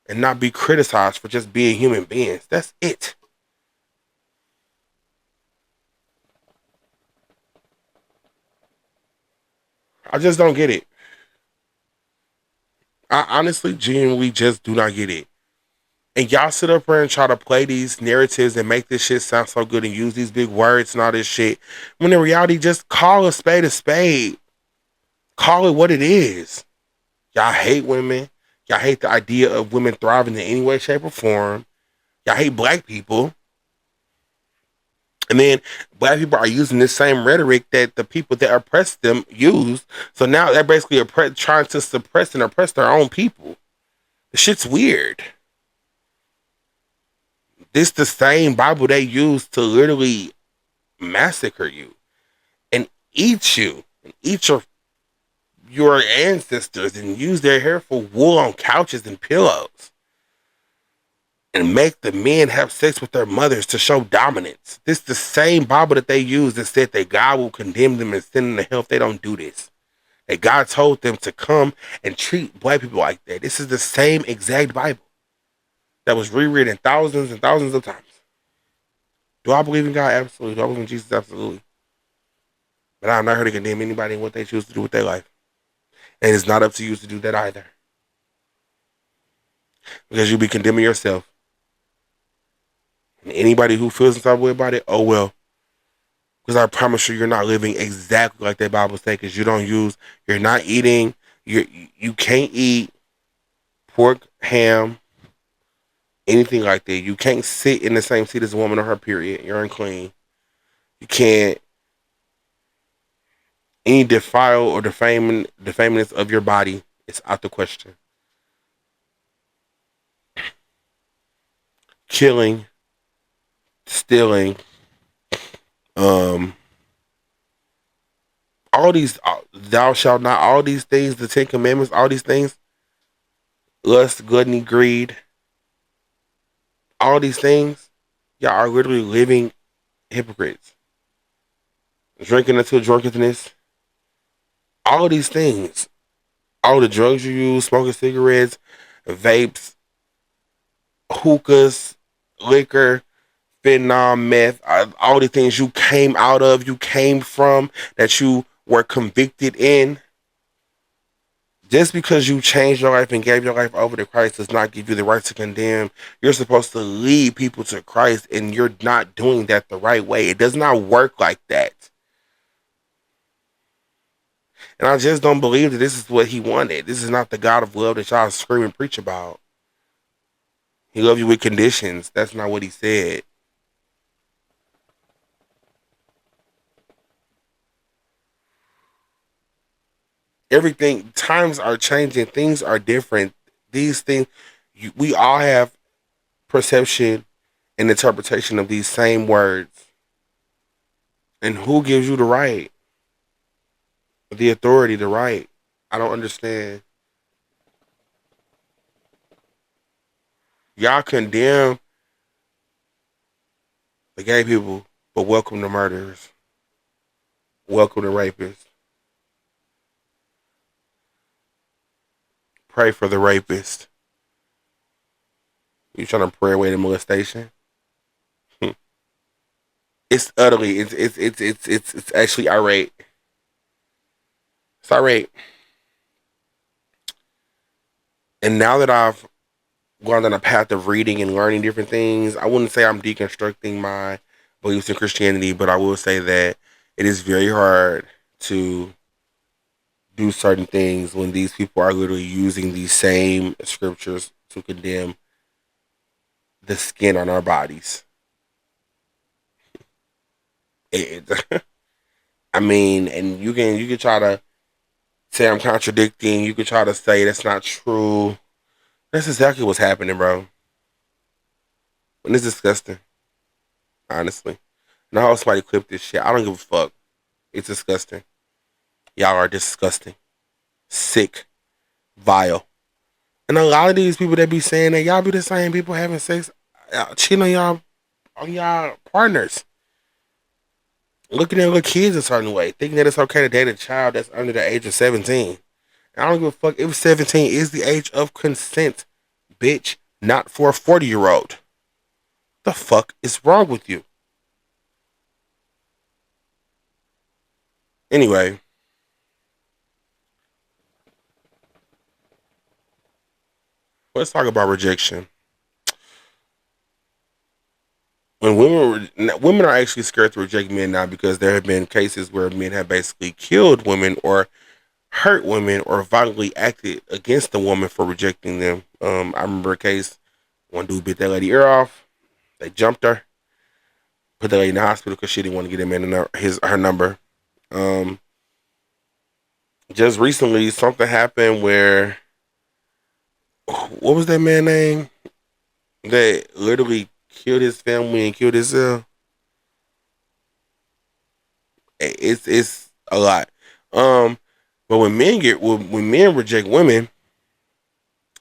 and not be criticized for just being human beings. That's it. I just don't get it. I honestly, genuinely just do not get it. And y'all sit up here and try to play these narratives and make this shit sound so good and use these big words and all this shit. When in reality, just call a spade a spade. Call it what it is. Y'all hate women. Y'all hate the idea of women thriving in any way, shape, or form. Y'all hate black people. And then black people are using this same rhetoric that the people that oppress them use. So now they're basically trying to suppress and oppress their own people. The shit's weird. This the same Bible they use to literally massacre you and eat you and eat your ancestors and use their hair for wool on couches and pillows and make the men have sex with their mothers to show dominance. This is the same Bible that they use that said that God will condemn them and send them to hell if they don't do this. That God told them to come and treat black people like that. This is the same exact Bible that was rewritten thousands and thousands of times. Do I believe in God? Absolutely. Do I believe in Jesus? Absolutely. But I'm not here to condemn anybody and what they choose to do with their life. And it's not up to you to do that either. Because you'll be condemning yourself. And anybody who feels some type of way about it, oh well. Because I promise you're not living exactly like that Bible says. Because you're not eating, you can't eat pork, ham, anything like that. You can't sit in the same seat as a woman on her period. You're unclean. You can't any defile or defamingness of your body. It's out the question. Killing, stealing, um, all these thou shalt not, all these things, the 10 Commandments, all these things, lust, gluttony, greed, all these things, y'all are literally living hypocrites. Drinking until drunkenness, all these things, all the drugs you use, smoking cigarettes, vapes, hookahs, liquor, fentanyl, meth, all the things you came out of, you came from, that you were convicted in. Just because you changed your life and gave your life over to Christ does not give you the right to condemn. You're supposed to lead people to Christ, and you're not doing that the right way. It does not work like that. And I just don't believe that this is what he wanted. This is not the God of love that y'all scream and preach about. He loves you with conditions. That's not what he said. Everything, times are changing, things are different. These things, we all have perception and interpretation of these same words. And who gives you the right, the authority, the right? I don't understand. Y'all condemn the gay people, but welcome the murderers, welcome the rapists. Pray for the rapist. You trying to pray away the molestation? It's utterly, it's actually irate. It's irate. And now that I've gone down a path of reading and learning different things, I wouldn't say I'm deconstructing my beliefs in Christianity, but I will say that it is very hard to do certain things when these people are literally using these same scriptures to condemn the skin on our bodies. I mean, and you can try to say I'm contradicting. You could try to say that's not true. That's exactly what's happening, bro. And it's disgusting, honestly. And I hope somebody clip this shit. I don't give a fuck. It's disgusting. Y'all are disgusting, sick, vile. And a lot of these people that be saying that y'all be the same people having sex, cheating on y'all partners, looking at little kids a certain way, thinking that it's okay to date a child that's under the age of 17. And I don't give a fuck if 17 is the age of consent, bitch, not for a 40-year-old. The fuck is wrong with you? Anyway, let's talk about rejection. When women are actually scared to reject men now because there have been cases where men have basically killed women or hurt women or violently acted against the woman for rejecting them. I remember a case, one dude bit that lady ear off. They jumped her, put the lady in the hospital because she didn't want to get him in her number. Um, just recently, something happened where what was that man name that literally killed his family and killed himself? It's a lot. Um, but when men reject women,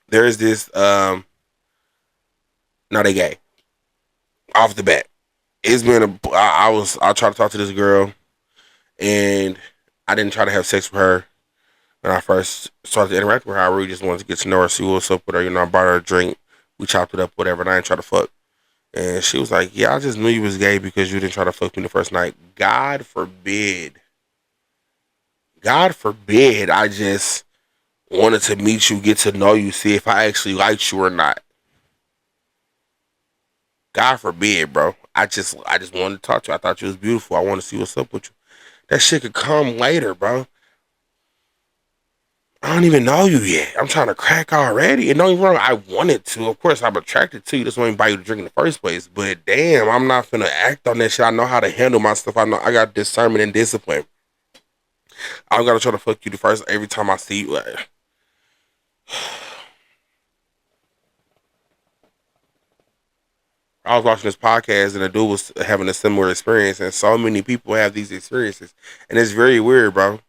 there's this no, they gay off the bat. It's been I tried to talk to this girl and I didn't try to have sex with her when I first started to interact with her. I really just wanted to get to know her, see what's up with her. You know, I bought her a drink, we chopped it up, whatever, and I didn't try to fuck. And she was like, "Yeah, I just knew you was gay because you didn't try to fuck me the first night." God forbid. God forbid I just wanted to meet you, get to know you, see if I actually liked you or not. God forbid, bro. I just wanted to talk to you. I thought you was beautiful. I want to see what's up with you. That shit could come later, bro. I don't even know you yet. I'm trying to crack already. And don't get me wrong, I wanted to. Of course, I'm attracted to you. That's why I buy you the drink in the first place. But damn, I'm not finna act on that shit. I know how to handle my stuff. I know I got discernment and discipline. I'm gonna try to fuck you the first every time I see you. Like, I was watching this podcast and the dude was having a similar experience, and so many people have these experiences, and it's very weird, bro.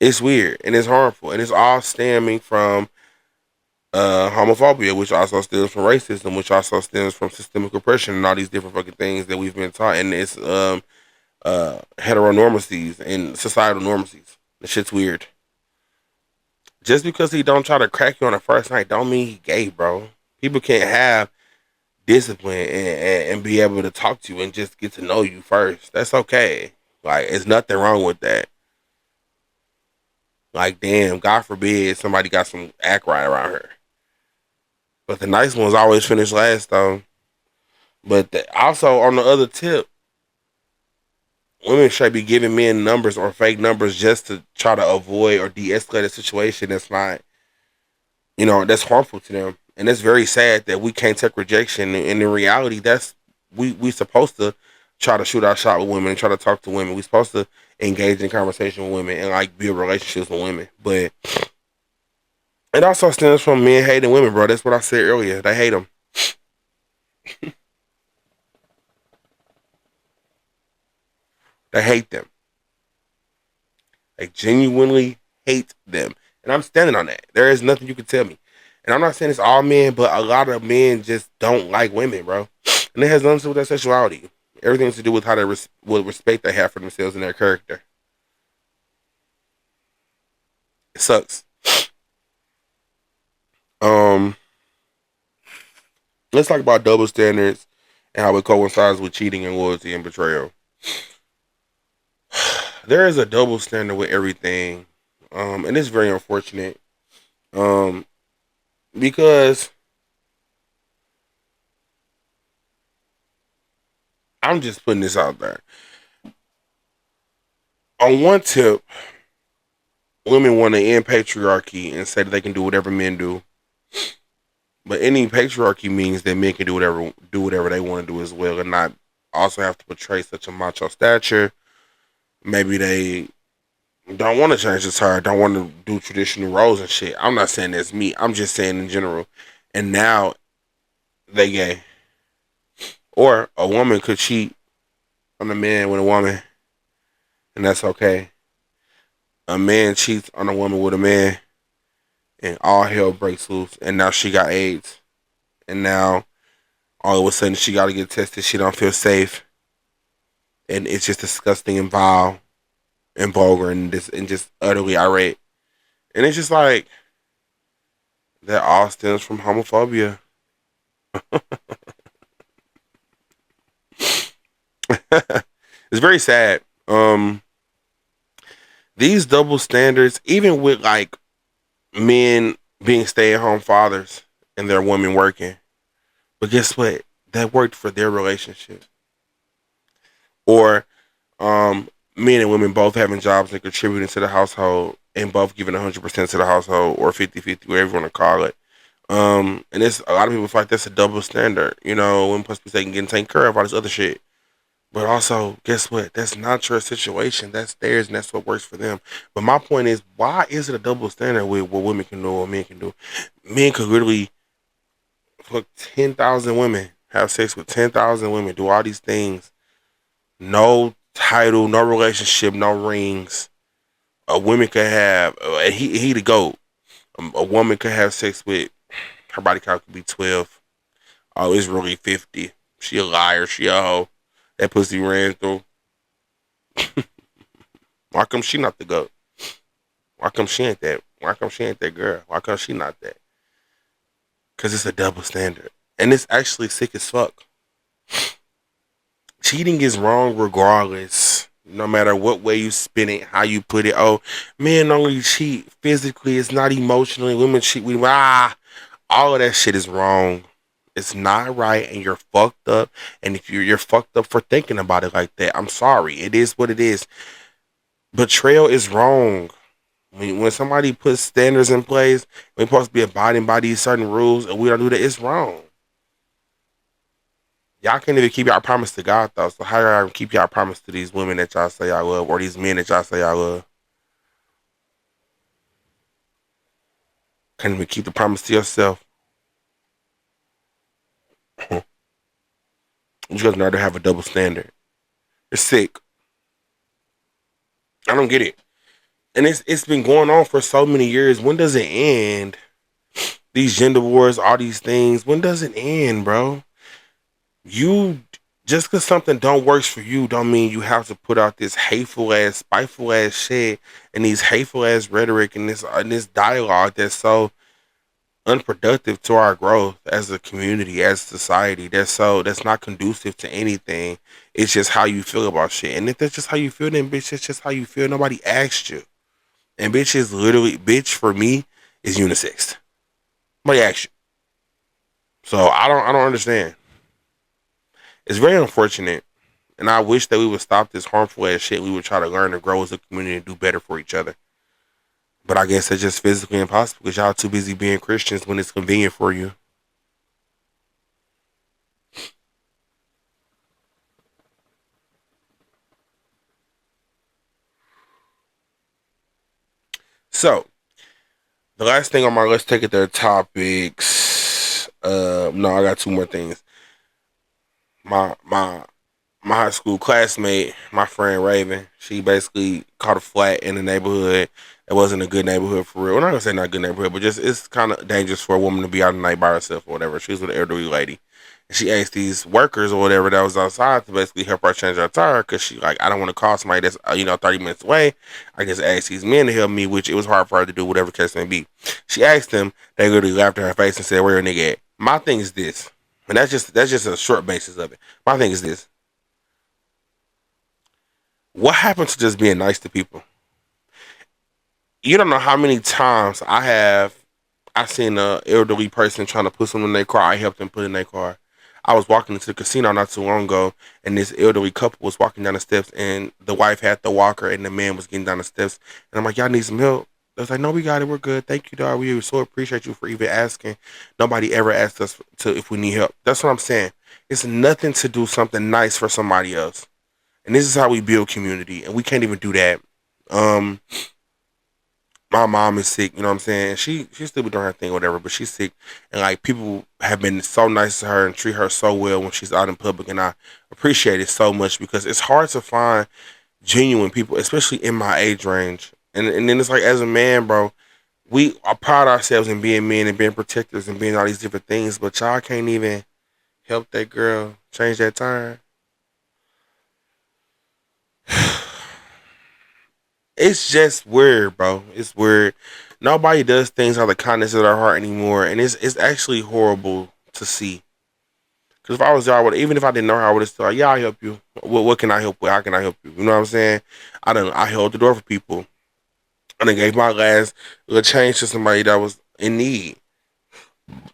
It's weird and it's harmful, and it's all stemming from homophobia, which also stems from racism, which also stems from systemic oppression and all these different fucking things that we've been taught, and it's heteronormacies and societal normacies. The shit's weird. Just because he don't try to crack you on the first night, don't mean he gay, bro. People can't have discipline and be able to talk to you and just get to know you first. That's okay. Like, there's nothing wrong with that. Like, damn, God forbid somebody got some act right around her. But the nice ones always finish last, though. But also, on the other tip, women should be giving men numbers or fake numbers just to try to avoid or de-escalate a situation that's not, that's harmful to them. And it's very sad that we can't take rejection. And in reality, that's we supposed to try to shoot our shot with women and try to talk to women. We're supposed to engage in conversation with women and like build relationships with women. But it also stems from men hating women, bro. That's what I said earlier. They hate them. They hate them. They genuinely hate them. And I'm standing on that. There is nothing you can tell me. And I'm not saying it's all men, but a lot of men just don't like women, bro. And it has nothing to do with their sexuality. Everything has to do with how they what respect they have for themselves and their character. It sucks. Um, let's talk about double standards and how it coincides with cheating and loyalty and betrayal. There is a double standard with everything, and it's very unfortunate. Um, because I'm just putting this out there. On one tip, women want to end patriarchy and say that they can do whatever men do. But ending patriarchy means that men can do whatever they want to do as well, and not also have to portray such a macho stature. Maybe they don't want to change the tire, don't want to do traditional roles and shit. I'm not saying that's me. I'm just saying in general. And now they gay. Or a woman could cheat on a man with a woman, and that's okay. A man cheats on a woman with a man, and all hell breaks loose. And now she got AIDS, and now all of a sudden she got to get tested. She don't feel safe, and it's just disgusting and vile and vulgar and just utterly irate. And it's just like that all stems from homophobia. It's very sad. These double standards, even with like men being stay at home fathers and their women working, but guess what? That worked for their relationship. Or men and women both having jobs and contributing to the household and both giving 100% to the household or 50-50, whatever you want to call it. And it's a lot of people feel like that's a double standard. You know, women supposed to be taken care of all this other shit. But also, guess what? That's not your situation. That's theirs, and that's what works for them. But my point is, why is it a double standard with what women can do or men can do? Men could literally fuck 10,000 women, have sex with 10,000 women, do all these things. No title, no relationship, no rings. A woman could have, he the GOAT. A woman could have sex with, her body count could be 12. Oh, it's really 50. She a liar. She a hoe. That pussy ran through. Why come she not the GOAT? Why come she ain't that? Why come she ain't that girl? Why come she not that? Because it's a double standard. And it's actually sick as fuck. Cheating is wrong regardless. No matter what way you spin it, how you put it. Oh, men only cheat physically. It's not emotionally. Women cheat. All of that shit is wrong. It's not right, and you're fucked up. And if you're fucked up for thinking about it like that, I'm sorry. It is what it is. Betrayal is wrong. When somebody puts standards in place, we're supposed to be abiding by these certain rules, and we don't do that. It's wrong. Y'all can't even keep y'all promise to God though. So how y'all keep y'all promise to these women that y'all say y'all love, or these men that y'all say y'all love? Can't even keep the promise to yourself. You guys know to have a double standard. It's sick. I don't get it. And it's been going on for so many years. When does it end? These gender wars, all these things. When does it end, bro? You just because something don't works for you, don't mean you have to put out this hateful ass, spiteful ass shit and these hateful ass rhetoric and this dialogue that's so unproductive to our growth as a community, as a society. That's not conducive to anything. It's just how you feel about shit. And if that's just how you feel, then bitch, that's just how you feel. Nobody asked you. And bitch is literally bitch for me is unisex. Nobody asked you. So I don't understand. It's very unfortunate. And I wish that we would stop this harmful ass shit. We would try to learn and grow as a community and do better for each other. But I guess that's just physically impossible because y'all too busy being Christians when it's convenient for you. So the last thing on my let's take it there topics. No, I got two more things. My my high school classmate, my friend Raven, she basically caught a flat in the neighborhood. It wasn't a good neighborhood for real. We're not gonna say not a good neighborhood, but just it's kind of dangerous for a woman to be out at night by herself or whatever. She was with an elderly lady. And she asked these workers or whatever that was outside to basically help her change her tire because she like I don't want to call somebody that's 30 minutes away. I just asked these men to help me, which it was hard for her to do, whatever the case may be. She asked them, they literally laughed in her face and said, "Where your nigga at?" My thing is this, and that's just a short basis of it. My thing is this: what happened to just being nice to people? You don't know how many times I seen a elderly person trying to put something in their car. I helped them put in their car. I was walking into the casino not too long ago, and this elderly couple was walking down the steps, and the wife had the walker, and the man was getting down the steps. And I'm like, "Y'all need some help?" I was like, "No, we got it. We're good. Thank you, dog. We so appreciate you for even asking. Nobody ever asked us to if we need help." That's what I'm saying. It's nothing to do something nice for somebody else, and this is how we build community, and we can't even do that. Um, my mom is sick, you know what I'm saying? She still be doing her thing, whatever, but she's sick, and like people have been so nice to her and treat her so well when she's out in public, and I appreciate it so much because it's hard to find genuine people, especially in my age range. And then it's like as a man, bro, we are proud ourselves in being men and being protectors and being all these different things, but y'all can't even help that girl change that tire. It's just weird, bro. It's weird. Nobody does things out of the kindness of their heart anymore, and it's actually horrible to see. Because if I was there, I would even if I didn't know her, I would have said, "Yeah, I help you. What can I help with? How can I help you?" You know what I'm saying? I held the door for people. I done gave my last little change to somebody that was in need.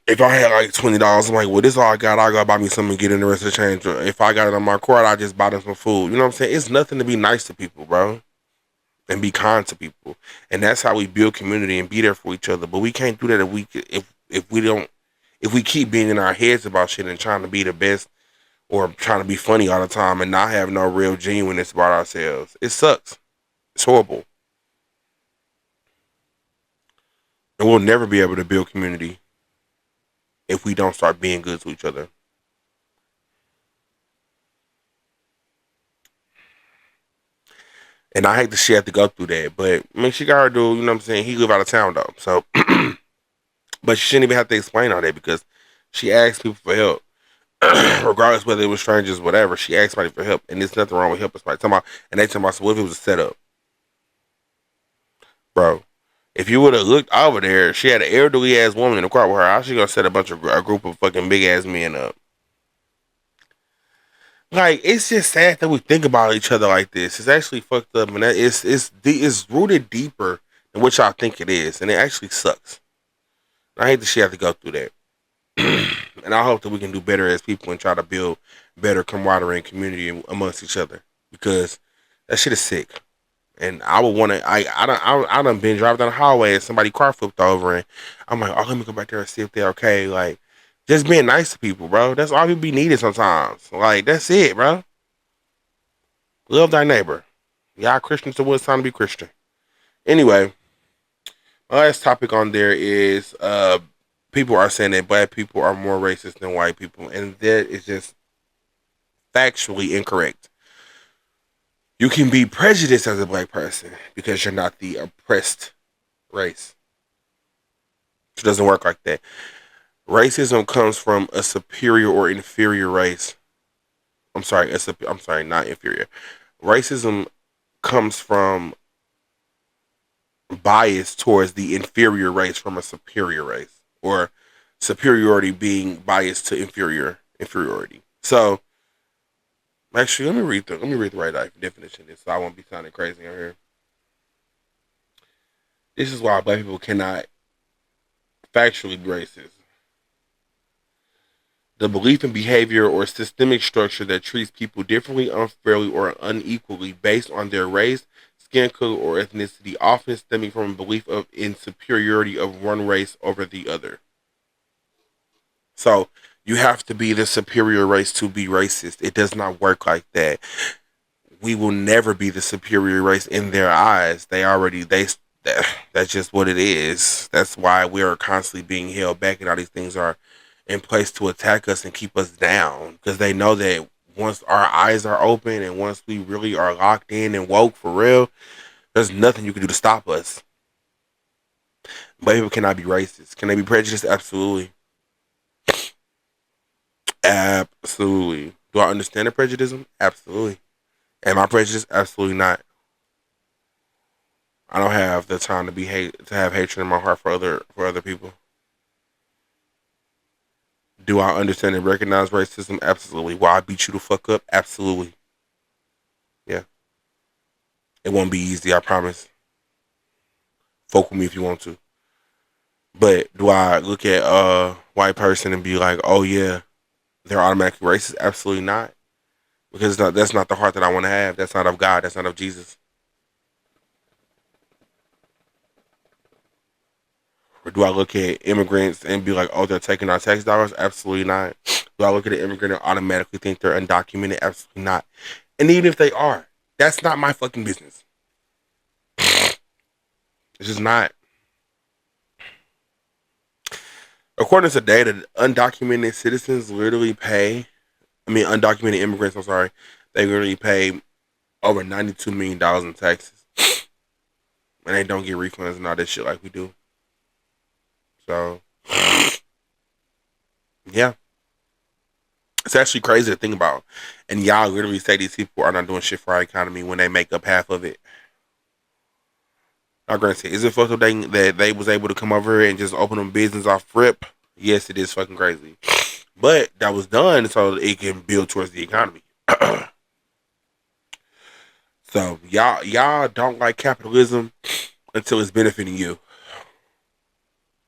If I had like $20, I'm like, well, this all I got. I gotta buy me something and get in the rest of the change. If I got it on my card, I just buy them some food. You know what I'm saying? It's nothing to be nice to people, bro, and be kind to people, and that's how we build community and be there for each other. But we can't do that if we don't if we keep being in our heads about shit and trying to be the best or trying to be funny all the time and not have no real genuineness about ourselves. It sucks. It's horrible, and we'll never be able to build community if we don't start being good to each other. And I hate that she had to go through that, but I mean, she got her dude. You know what I'm saying? He live out of town though, so but she shouldn't even have to explain all that because she asked people for help. Regardless whether it was strangers, whatever, she asked somebody for help, and there's nothing wrong with helping somebody. Talking about, and they talking about, so what if it was a setup, bro? If you would have looked over there, she had an elderly ass woman in the car with her. How she gonna set a group of fucking big ass men up? Like it's just sad that we think about each other like this. It's actually fucked up, and it's rooted deeper than what y'all think it is, and it actually sucks. I hate that she had to go through that. And I hope that we can do better as people and try to build better camaraderie and community amongst each other because that shit is sick. And I would want to. I done been driving down the highway and somebody car flipped over and I'm like, oh, let me go back there and see if they're okay. Like, just being nice to people, bro. That's all you be needed sometimes. Like, that's it, bro. Love thy neighbor. Y'all Christians, so it's time to be Christian. Anyway, my last topic on there is people are saying that black people are more racist than white people, and that is just factually incorrect. You can be prejudiced as a black person because you're not the oppressed race. It doesn't work like that. Racism comes from a superior or inferior race. I'm sorry, not inferior. Racism comes from bias towards the inferior race from a superior race, or superiority being biased to inferiority. So actually, let me read the right definition of this, so I won't be sounding crazy on here. This is why black people cannot factually be racist. The belief in behavior or systemic structure that treats people differently, unfairly, or unequally based on their race, skin color, or ethnicity, often stemming from a belief of in superiority of one race over the other. So you have to be the superior race to be racist. It does not work like that. We will never be the superior race in their eyes. That's just what it is. That's why we are constantly being held back, and all these things are in place to attack us and keep us down, because they know that once our eyes are open and once we really are locked in and woke for real, there's nothing you can do to stop us. But people cannot be racist. Can they be prejudiced? Absolutely. Absolutely. Do I understand the prejudice? Absolutely. Am I prejudiced? Absolutely not. I don't have the time to to have hatred in my heart for other people. Do I understand and recognize racism? Absolutely. Will I beat you the fuck up? Absolutely. Yeah. It won't be easy, I promise. Fuck with me if you want to. But do I look at a white person and be like, oh yeah, they're automatically racist? Absolutely not. Because that's not the heart that I want to have. That's not of God. That's not of Jesus. Or do I look at immigrants and be like, oh, they're taking our tax dollars? Absolutely not. Do I look at an immigrant and automatically think they're undocumented? Absolutely not. And even if they are, that's not my fucking business. It's just not. According to data, undocumented citizens literally pay, undocumented immigrants, I'm sorry, they literally pay over $92 million in taxes. And they don't get refunds and all that shit like we do. So, yeah. It's actually crazy to think about. And y'all literally say these people are not doing shit for our economy when they make up half of it. Now, granted, is it fucked up that they was able to come over here and just open them business off rip? Yes, it is fucking crazy. But that was done so it can build towards the economy. So y'all don't like capitalism until it's benefiting you.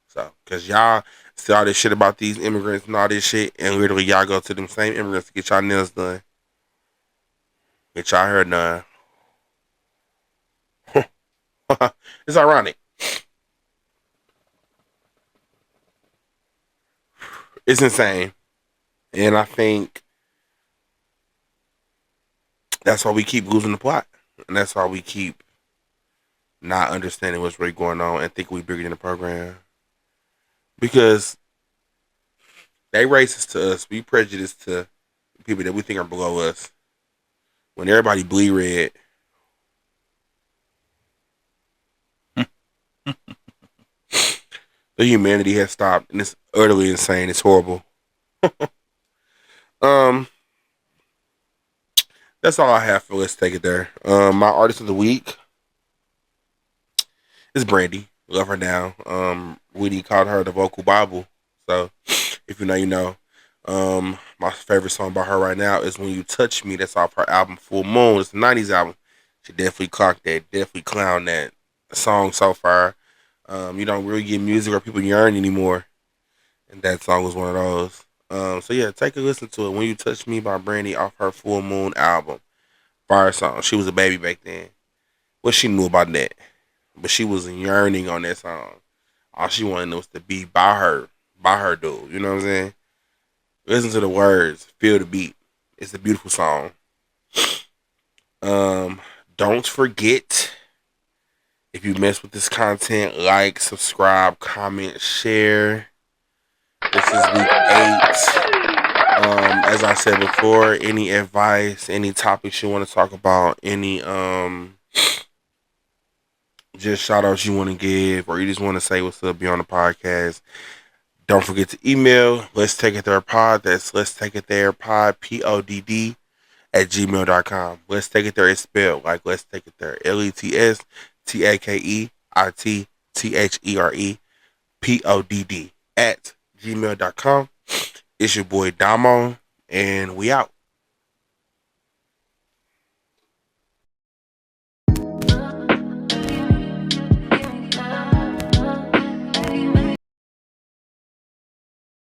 So, cause y'all see all this shit about these immigrants and all this shit, and literally y'all go to them same immigrants to get y'all nails done, get y'all hair done. It's ironic. It's insane, and I think that's why we keep losing the plot, and that's why we keep not understanding what's really going on and think we bigger than the program because they racist to us. We prejudiced to people that we think are below us. When everybody bleed red, the humanity has stopped, and it's utterly insane. It's horrible. Um, that's all I have for Let's Take It There. My artist of the week is Brandy. Love her now. Woody called her the vocal Bible. So if you know, you know. My favorite song by her right now is When You Touch Me. That's off her album Full Moon. It's a 90s album. She definitely clocked that, definitely clowned that song so far. You don't really get music or people yearn anymore. And that song was one of those. So yeah, take a listen to it. When You Touch Me by Brandy off her Full Moon album. Fire song. She was a baby back then. What she knew about that? But she was yearning on that song. All she wanted was to be by her dude. You know what I'm saying? Listen to the words, feel the beat. It's a beautiful song. Um, don't forget, if you mess with this content, like, subscribe, comment, share. This is week 8. As I said before, any advice, any topics you want to talk about, any just shout outs you want to give, or you just want to say what's up, be on the podcast. Don't forget to email Let's Take It There Pod. That's Let's Take It There Pod, PODD at gmail.com. Let's Take It There is spelled like Let's Take It There. LETSTAKEITTHERE PODD at gmail.com. It's your boy Damo, and we out.